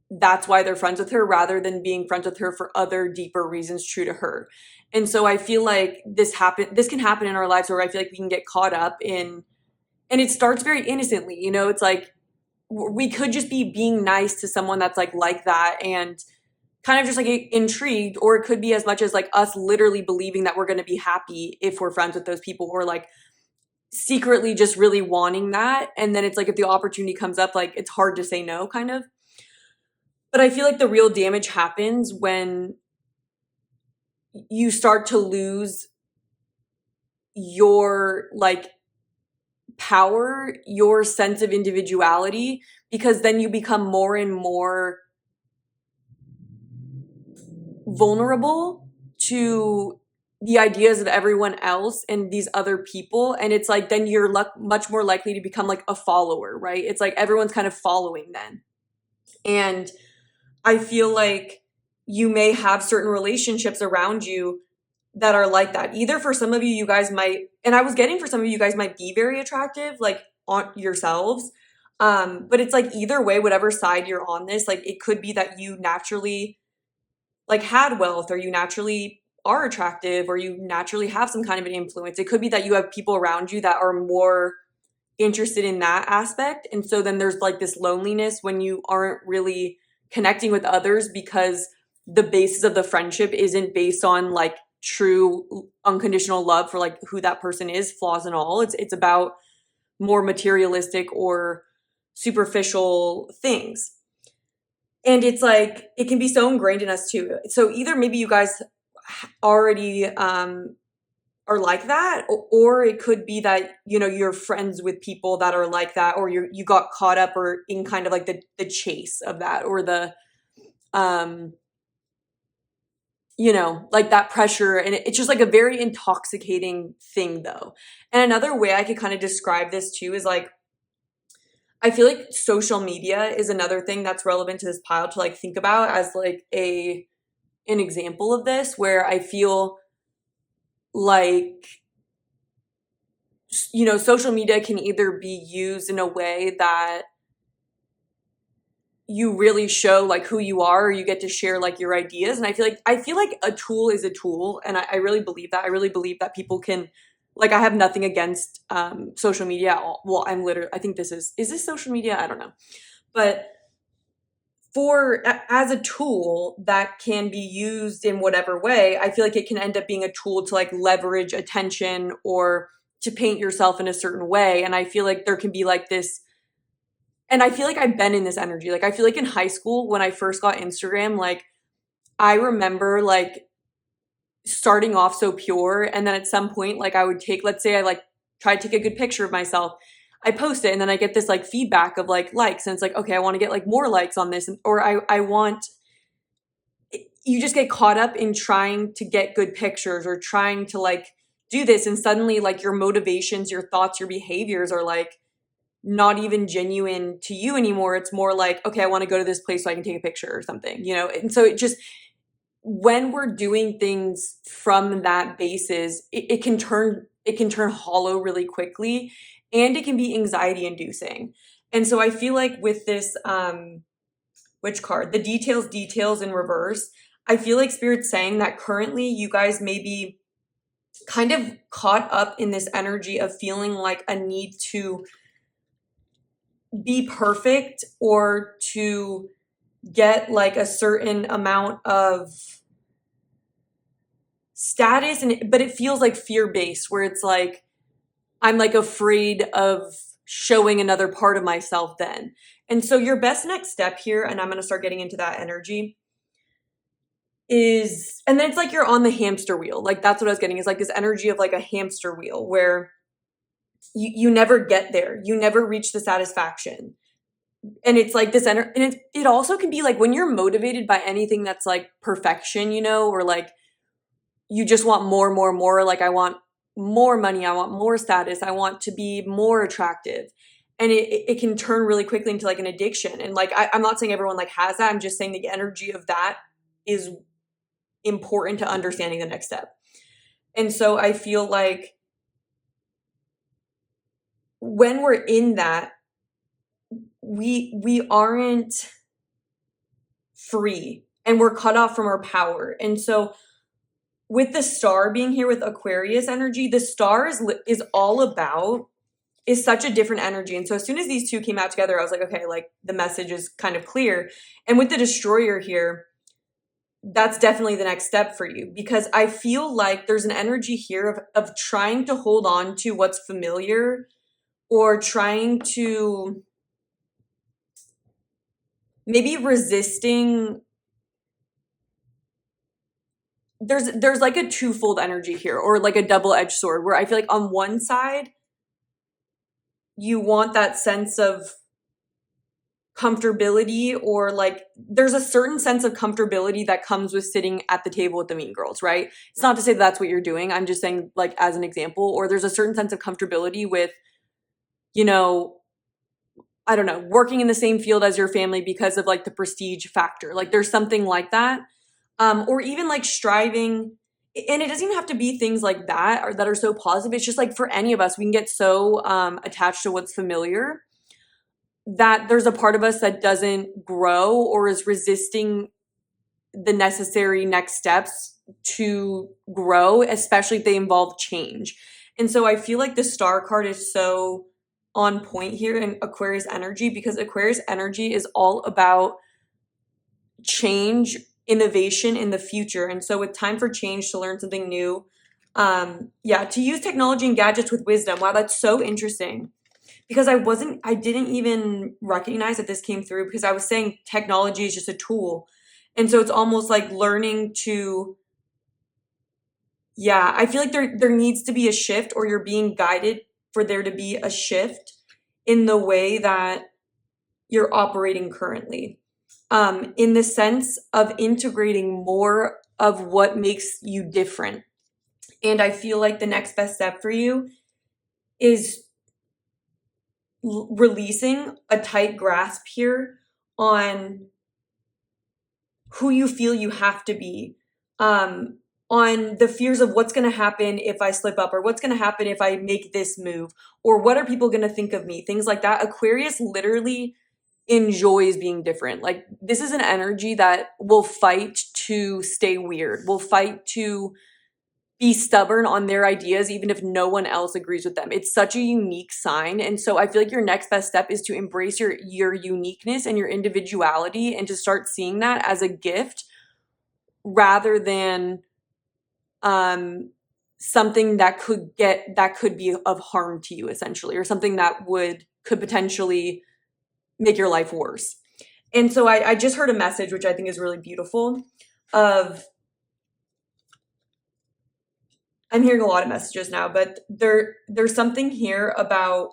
that's why they're friends with her rather than being friends with her for other deeper reasons true to her. And so I feel like this can happen in our lives where I feel like we can get caught up in, and it starts very innocently, it's like we could just be being nice to someone that's like that and kind of just like intrigued, or it could be as much as like us literally believing that we're going to be happy if we're friends with those people, or like secretly just really wanting that. And then it's like if the opportunity comes up, like it's hard to say no kind of. But I feel like the real damage happens when you start to lose your like power, your sense of individuality, because then you become more and more vulnerable to the ideas of everyone else and these other people. And it's like then you're much more likely to become like a follower, right? It's like everyone's kind of following then. And I feel like you may have certain relationships around you that are like that. Either for some of you, you guys might, and I was getting for some of you guys might be very attractive, like on yourselves. But it's like either way, whatever side you're on this, like it could be that you naturally like had wealth, or you naturally are attractive, or you naturally have some kind of an influence. It could be that you have people around you that are more interested in that aspect. And so then there's like this loneliness when you aren't really connecting with others because the basis of the friendship isn't based on like true unconditional love for like who that person is, flaws and all. It's about more materialistic or superficial things. And it's like it can be so ingrained in us too. So either maybe you guys already are like that, or it could be that you're friends with people that are like that, or you got caught up or in kind of like the chase of that, or the like that pressure. And it's just like a very intoxicating thing though. And another way I could kind of describe this too is like I feel like social media is another thing that's relevant to this pile to like think about as like an example of this, where I feel like social media can either be used in a way that you really show like who you are, or you get to share like your ideas. And I feel like a tool is a tool, and I really believe that. I really believe that people can, like, I have nothing against social media at all. Well, I think is this social media? I don't know. But as a tool that can be used in whatever way, I feel like it can end up being a tool to like leverage attention or to paint yourself in a certain way. And I feel like there can be like this, and I feel like I've been in this energy. Like I feel like in high school when I first got Instagram, like I remember like starting off so pure, and then at some point like I would take, let's say I like try to take a good picture of myself, I post it, and then I get this like feedback of like likes, and it's like, okay, I want to get like more likes on this, or I want, you just get caught up in trying to get good pictures or trying to like do this, and suddenly like your motivations, your thoughts, your behaviors are like not even genuine to you anymore. It's more like, okay, I want to go to this place so I can take a picture or something, And so it just, when we're doing things from that basis, it can turn hollow really quickly, and it can be anxiety inducing. And so I feel like with this which card, the details in reverse, I feel like Spirit's saying that currently you guys may be kind of caught up in this energy of feeling like a need to be perfect, or to get like a certain amount of status, but it feels like fear-based, where it's like I'm like afraid of showing another part of myself then. And so your best next step here, and I'm going to start getting into that energy, is, and then it's like you're on the hamster wheel. Like that's what I was getting, is like this energy of like a hamster wheel where you never get there. You never reach the satisfaction. And it's like this and it also can be like when you're motivated by anything that's like perfection, or like you just want more, like I want more money, I want more status, I want to be more attractive. And it can turn really quickly into like an addiction. And like I'm not saying everyone like has that. I'm just saying the energy of that is important to understanding the next step. And so I feel like when we're in that, we aren't free and we're cut off from our power. And so with the star being here with Aquarius energy, the star is all about, is such a different energy. And so as soon as these two came out together, I was like, okay, like the message is kind of clear. And with the destroyer here, that's definitely the next step for you, because I feel like there's an energy here of trying to hold on to what's familiar, or trying to maybe resisting. There's like a twofold energy here, or like a double-edged sword, where I feel like on one side you want that sense of comfortability, or like there's a certain sense of comfortability that comes with sitting at the table with the mean girls, right? It's not to say that's what you're doing. I'm just saying, like, as an example. Or there's a certain sense of comfortability with, you know, I don't know, working in the same field as your family because of like the prestige factor. Like there's something like that. Or even like striving, and it doesn't even have to be things like that or that are so positive. It's just like for any of us, we can get so attached to what's familiar that there's a part of us that doesn't grow or is resisting the necessary next steps to grow, especially if they involve change. And so I feel like the star card is so on point here in Aquarius energy, because Aquarius energy is all about change, innovation in the future. And so with time for change, to learn something new, to use technology and gadgets with wisdom. Wow, that's so interesting. Because I didn't even recognize that this came through, because I was saying technology is just a tool. And so it's almost like learning to, I feel like there needs to be a shift, or you're being guided for there to be a shift in the way that you're operating currently. In the sense of integrating more of what makes you different. And I feel like the next best step for you is releasing a tight grasp here on who you feel you have to be, on the fears of what's going to happen if I slip up, or what's going to happen if I make this move, or what are people going to think of me, things like that. Aquarius literally enjoys being different. Like this is an energy that will fight to stay weird, will fight to be stubborn on their ideas even if no one else agrees with them. It's such a unique sign. And so I feel like your next best step is to embrace your uniqueness and your individuality, and to start seeing that as a gift rather than something that could be of harm to you, essentially, or something that could potentially make your life worse. And so I just heard a message, which I think is really beautiful, of, I'm hearing a lot of messages now, but there's something here about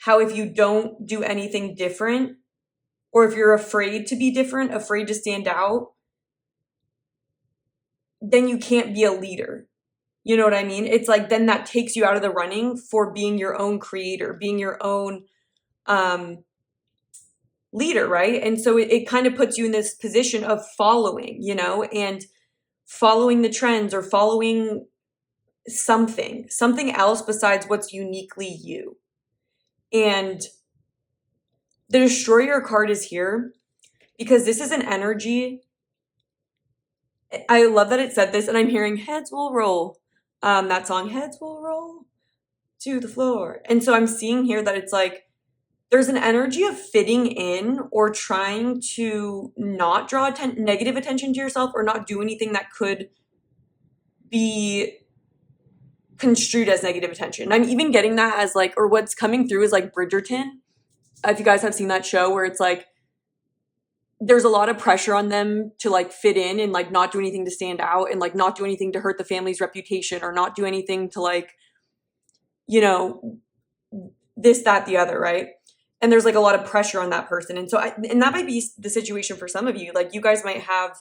how if you don't do anything different, or if you're afraid to be different, afraid to stand out, then you can't be a leader. You know what I mean? It's like, then that takes you out of the running for being your own creator, being your own leader, right? And so it kind of puts you in this position of following, and following the trends, or following something else besides what's uniquely you. And the destroyer card is here because this is an energy. I love that it said this, and I'm hearing heads will roll. That song, heads will roll to the floor. And so I'm seeing here that it's like there's an energy of fitting in, or trying to not draw negative attention to yourself, or not do anything that could be construed as negative attention. And I'm even getting that as like, or what's coming through is like Bridgerton. If you guys have seen that show, where it's like there's a lot of pressure on them to like fit in and like not do anything to stand out, and like not do anything to hurt the family's reputation, or not do anything to like, this, that, the other, right? And there's like a lot of pressure on that person. And so and that might be the situation for some of you. Like you guys might have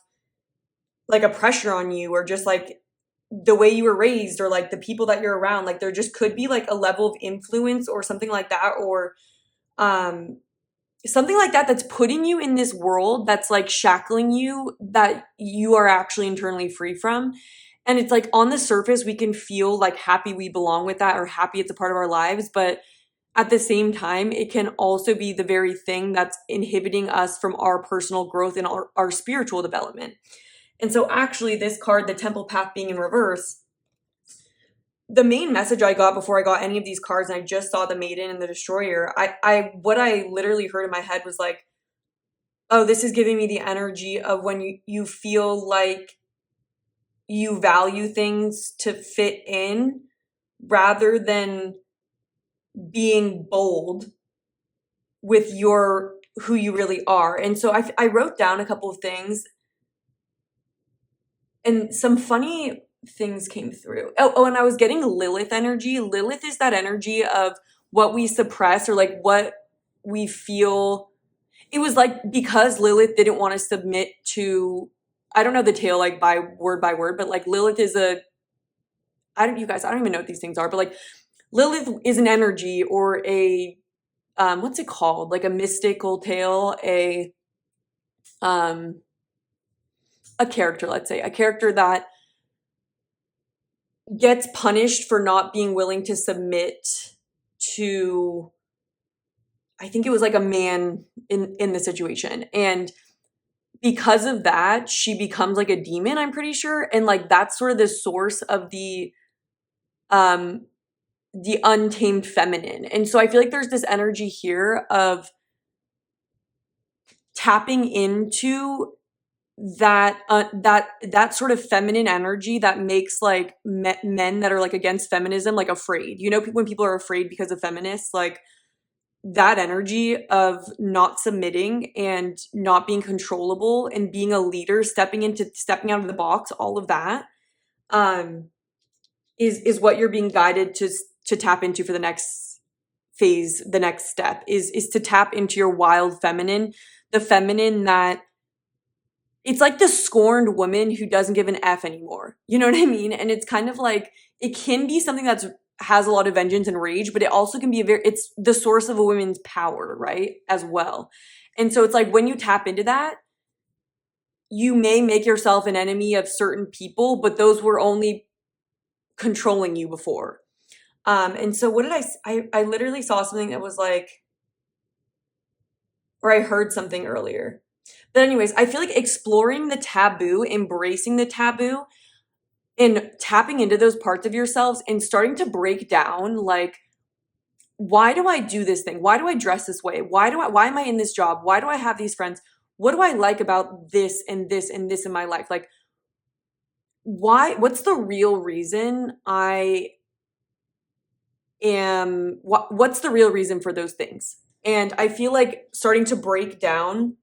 like a pressure on you, or just like the way you were raised, or like the people that you're around. Like there just could be like a level of influence or something like that, or something like that that's putting you in this world that's like shackling you, that you are actually internally free from. And it's like on the surface we can feel like happy we belong with that, or happy it's a part of our lives, but at the same time, it can also be the very thing that's inhibiting us from our personal growth and our spiritual development. And so actually this card, the Temple Path being in reverse, the main message I got before I got any of these cards, and I just saw the Maiden and the Destroyer, what I literally heard in my head was like, oh, this is giving me the energy of when you feel like you value things to fit in rather than being bold with who you really are. And so I wrote down a couple of things, and some funny things came through. Oh, and I was getting Lilith energy. Lilith is that energy of what we suppress, or like what we feel. It was like, because Lilith didn't want to submit to, I don't know the tale like by word, but like Lilith is I don't even know what these things are, but like Lilith is an energy or a, what's it called? Like a mystical tale, a character, let's say, a character that gets punished for not being willing to submit to, I think it was like a man in the situation. And because of that, she becomes like a demon, I'm pretty sure. And like that's sort of the source of the untamed feminine. And so I feel like there's this energy here of tapping into that sort of feminine energy that makes like men that are like against feminism like afraid. You know, when people are afraid because of feminists, like that energy of not submitting and not being controllable and being a leader, stepping out of the box, all of that is what you're being guided to tap into for the next phase. The next step is to tap into your wild feminine, the feminine that, it's like the scorned woman who doesn't give an F anymore. You know what I mean? And it's kind of like, it can be something that's has a lot of vengeance and rage, but it also can be it's the source of a woman's power, right? As well. And so it's like when you tap into that, you may make yourself an enemy of certain people, but those were only controlling you before. And so what did I literally saw something that was like, or I heard something earlier. But anyways, I feel like exploring the taboo, embracing the taboo, and tapping into those parts of yourselves and starting to break down, like, why do I do this thing? Why do I dress this way? Why am I in this job? Why do I have these friends? What do I like about this and this and this in my life? Like, what's the real reason what's the real reason for those things? And I feel like starting to break down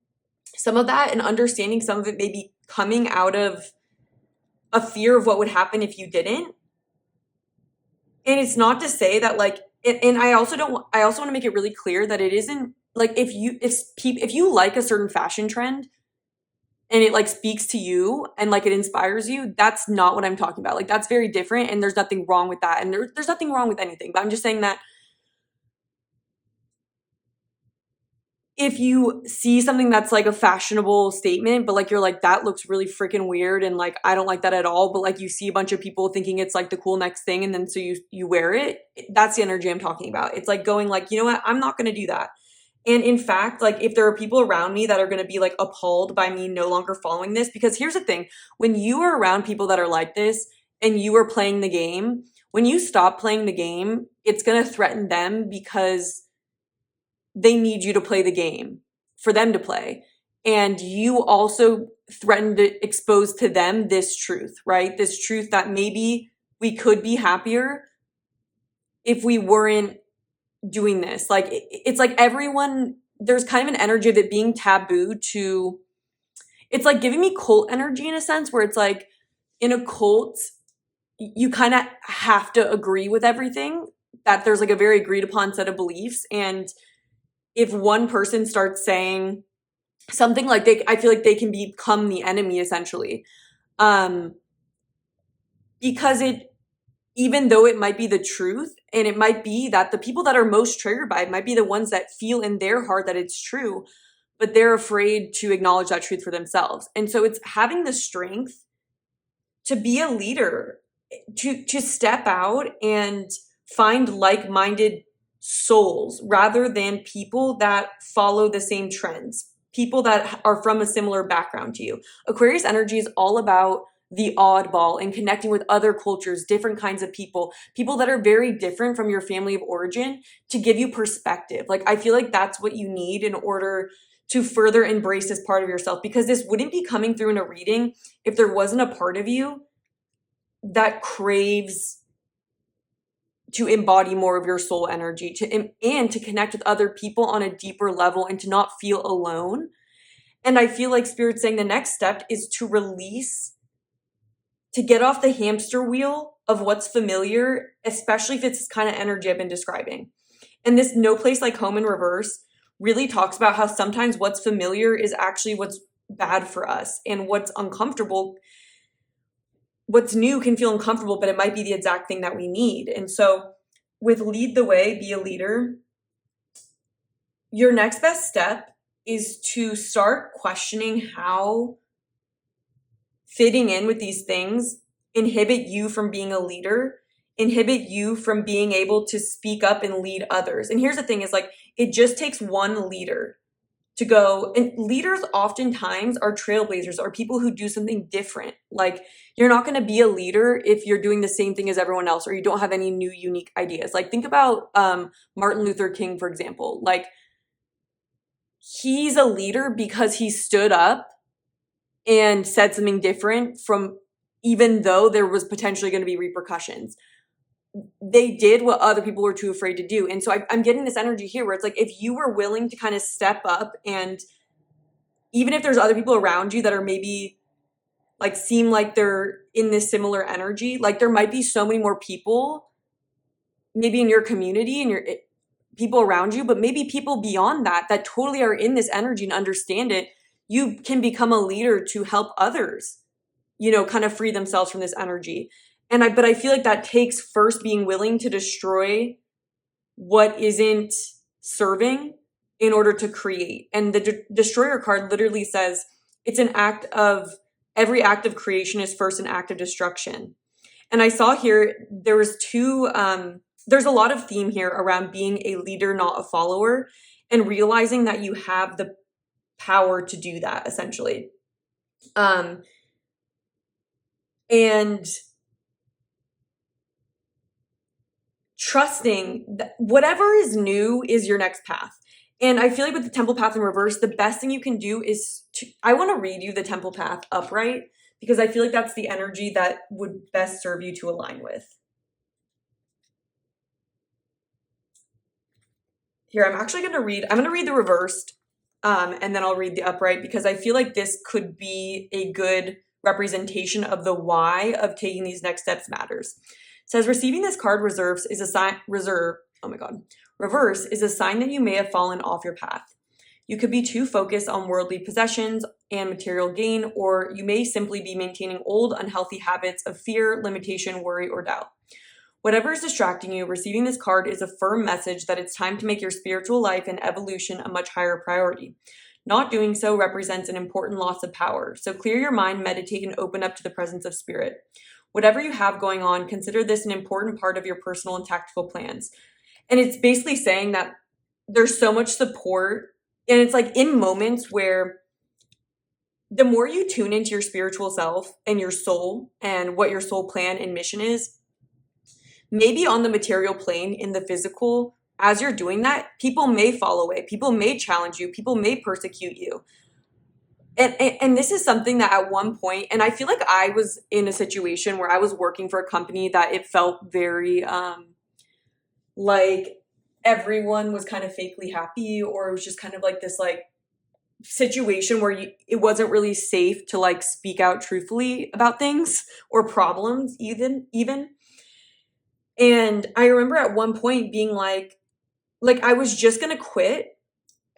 some of that and understanding some of it maybe coming out of a fear of what would happen if you didn't. And it's not to say that like, and I also want to make it really clear that it isn't like, if you like a certain fashion trend and it like speaks to you and like it inspires you, that's not what I'm talking about. Like that's very different, and there's nothing wrong with that. And there's nothing wrong with anything, but I'm just saying that if you see something that's like a fashionable statement, but like you're like, that looks really freaking weird and like I don't like that at all, but like you see a bunch of people thinking it's like the cool next thing, and then so you wear it, that's the energy I'm talking about. It's like going like, you know what, I'm not going to do that. And in fact, like if there are people around me that are going to be like appalled by me no longer following this, because here's the thing, when you are around people that are like this and you are playing the game, when you stop playing the game, it's going to threaten them because they need you to play the game for them to play. And you also threaten to expose to them this truth, right? This truth that maybe we could be happier if we weren't doing this. Like, it's like everyone, there's kind of an energy of it being taboo to, it's like giving me cult energy in a sense, where it's like in a cult, you kind of have to agree with everything, that there's like a very agreed upon set of beliefs. And if one person starts saying something, like I feel like they can become the enemy essentially. Because even though it might be the truth, and it might be that the people that are most triggered by it might be the ones that feel in their heart that it's true, but they're afraid to acknowledge that truth for themselves. And so it's having the strength to be a leader, to step out and find like-minded souls rather than people that follow the same trends, people that are from a similar background to you. Aquarius energy is all about the oddball and connecting with other cultures, different kinds of people, people that are very different from your family of origin to give you perspective. Like, I feel like that's what you need in order to further embrace this part of yourself, because this wouldn't be coming through in a reading if there wasn't a part of you that craves to embody more of your soul energy, and to connect with other people on a deeper level and to not feel alone. And I feel like Spirit's saying the next step is to release, to get off the hamster wheel of what's familiar, especially if it's this kind of energy I've been describing. And this no place like home in reverse really talks about how sometimes what's familiar is actually what's bad for us, and what's uncomfortable, what's new can feel uncomfortable, but it might be the exact thing that we need. And so with lead the way, be a leader, your next best step is to start questioning how fitting in with these things inhibit you from being a leader, inhibit you from being able to speak up and lead others. And here's the thing is, like, it just takes one leader to go, and leaders oftentimes are trailblazers, or people who do something different. Like, you're not going to be a leader if you're doing the same thing as everyone else, or you don't have any new unique ideas. Like, think about Martin Luther King, for example. Like, he's a leader because he stood up and said something different, from even though there was potentially going to be repercussions. They did what other people were too afraid to do. And so I'm getting this energy here where it's like, if you were willing to kind of step up, and even if there's other people around you that are maybe like seem like they're in this similar energy, like there might be so many more people maybe in your community and your people around you, but maybe people beyond that that totally are in this energy and understand it. You can become a leader to help others, kind of free themselves from this energy. But I feel like that takes first being willing to destroy what isn't serving in order to create. And the destroyer card literally says it's an act of, every act of creation is first an act of destruction. And I saw here, there's a lot of theme here around being a leader, not a follower, and realizing that you have the power to do that, essentially. And trusting that whatever is new is your next path. And I feel like with the temple path in reverse, the best thing you can do is I want to read you the temple path upright, because I feel like that's the energy that would best serve you to align with. Here, I'm going to read the reversed, and then I'll read the upright, because I feel like this could be a good representation of the why of taking these next steps matters. It says, receiving this card reverse is a sign that you may have fallen off your path. You could be too focused on worldly possessions and material gain, or you may simply be maintaining old, unhealthy habits of fear, limitation, worry, or doubt. Whatever is distracting you, receiving this card is a firm message that it's time to make your spiritual life and evolution a much higher priority. Not doing so represents an important loss of power. So clear your mind, meditate, and open up to the presence of spirit. Whatever you have going on, consider this an important part of your personal and tactical plans. And it's basically saying that there's so much support, and it's like in moments where the more you tune into your spiritual self and your soul and what your soul plan and mission is, maybe on the material plane, in the physical, as you're doing that, people may fall away, people may challenge you, people may persecute you. And this is something that at one point, and I feel like I was in a situation where I was working for a company that it felt very like everyone was kind of fakely happy, or it was just kind of like this like situation where it wasn't really safe to like speak out truthfully about things or problems even. And I remember at one point being like I was just gonna quit.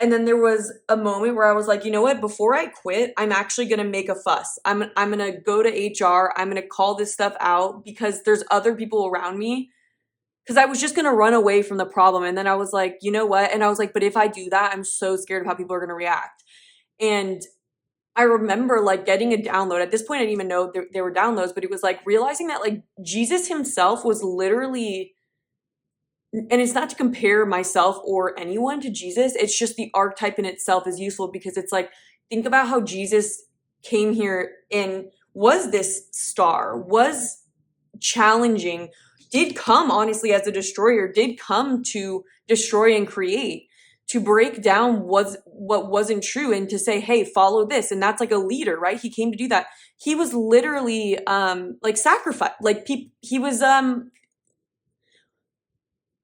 And then there was a moment where I was like, you know what? Before I quit, I'm actually going to make a fuss. I'm going to go to HR. I'm going to call this stuff out, because there's other people around me. Because I was just going to run away from the problem. And then I was like, you know what? And I was like, but if I do that, I'm so scared of how people are going to react. And I remember like getting a download. At this point, I didn't even know there were downloads, but it was like realizing that like Jesus himself was literally and it's not to compare myself or anyone to Jesus. It's just the archetype in itself is useful because it's like, think about how Jesus came here and was this star, was challenging, did come honestly as a destroyer, did come to destroy and create, to break down what wasn't true and to say, hey, follow this. And that's like a leader, right? He came to do that. He was literally like sacrificed, like he was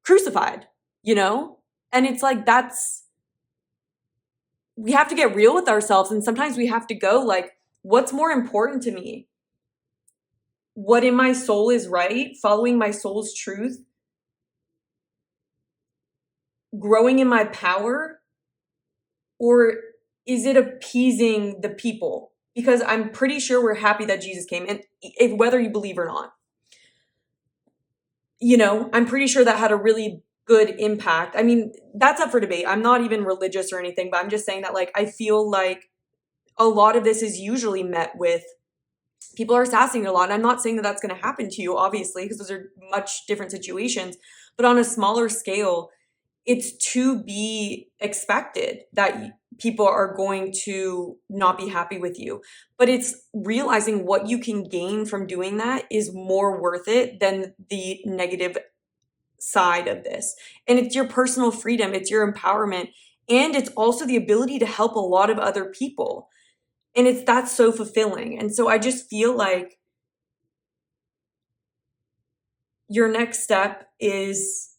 crucified, you know? And it's like, we have to get real with ourselves. And sometimes we have to go like, what's more important to me? What in my soul is right? Following my soul's truth? Growing in my power? Or is it appeasing the people? Because I'm pretty sure we're happy that Jesus came, and whether you believe or not. You know, I'm pretty sure that had a really good impact. I mean, that's up for debate. I'm not even religious or anything, but I'm just saying that, like, I feel like a lot of this is usually met with people are assassinating a lot. And I'm not saying that that's going to happen to you, obviously, because those are much different situations. But on a smaller scale, it's to be expected that people are going to not be happy with you. But it's realizing what you can gain from doing that is more worth it than the negative side of this. And it's your personal freedom, it's your empowerment, and it's also the ability to help a lot of other people. And that's so fulfilling. And so I just feel like your next step is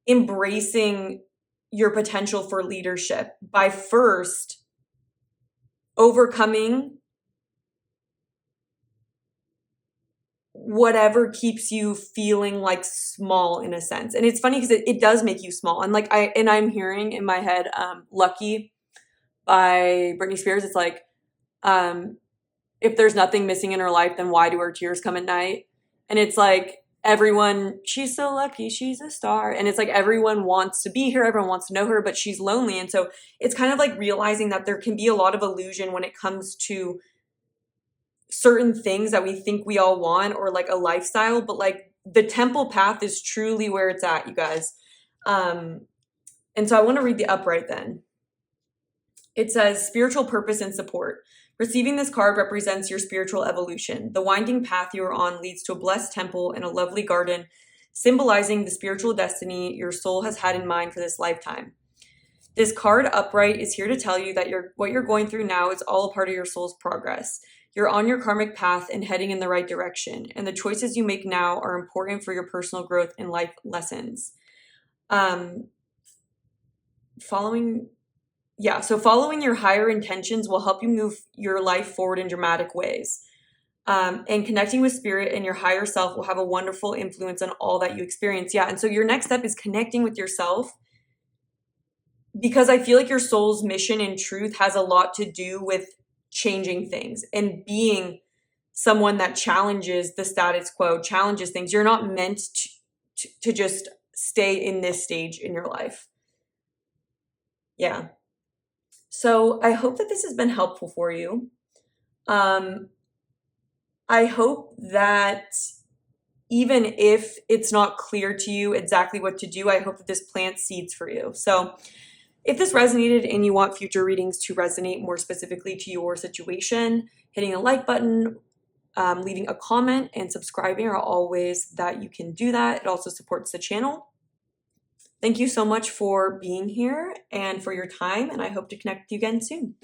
embracing your potential for leadership by first overcoming whatever keeps you feeling like small in a sense. And it's funny because it does make you small. And like I'm hearing in my head, Lucky by Britney Spears. It's like, if there's nothing missing in her life, then why do her tears come at night? And it's like, everyone, she's so lucky, she's a star. And it's like, everyone wants to be here, everyone wants to know her, but she's lonely. And so it's kind of like realizing that there can be a lot of illusion when it comes to certain things that we think we all want, or like a lifestyle, but like the temple path is truly where it's at, you guys. And so I want to read the upright then. It says spiritual purpose and support. Receiving this card represents your spiritual evolution. The winding path you are on leads to a blessed temple and a lovely garden, symbolizing the spiritual destiny your soul has had in mind for this lifetime. This card upright is here to tell you that what you're going through now is all a part of your soul's progress. You're on your karmic path and heading in the right direction, and the choices you make now are important for your personal growth and life lessons. Following your higher intentions will help you move your life forward in dramatic ways. And connecting with spirit and your higher self will have a wonderful influence on all that you experience. Yeah, and so your next step is connecting with yourself, because I feel like your soul's mission and truth has a lot to do with changing things and being someone that challenges the status quo, challenges things. You're not meant to just stay in this stage in your life. Yeah. So I hope that this has been helpful for you. I hope that even if it's not clear to you exactly what to do, I hope that this plants seeds for you. So if this resonated and you want future readings to resonate more specifically to your situation, hitting a like button, leaving a comment, and subscribing are all ways that you can do that. It also supports the channel. Thank you so much for being here and for your time, and I hope to connect with you again soon.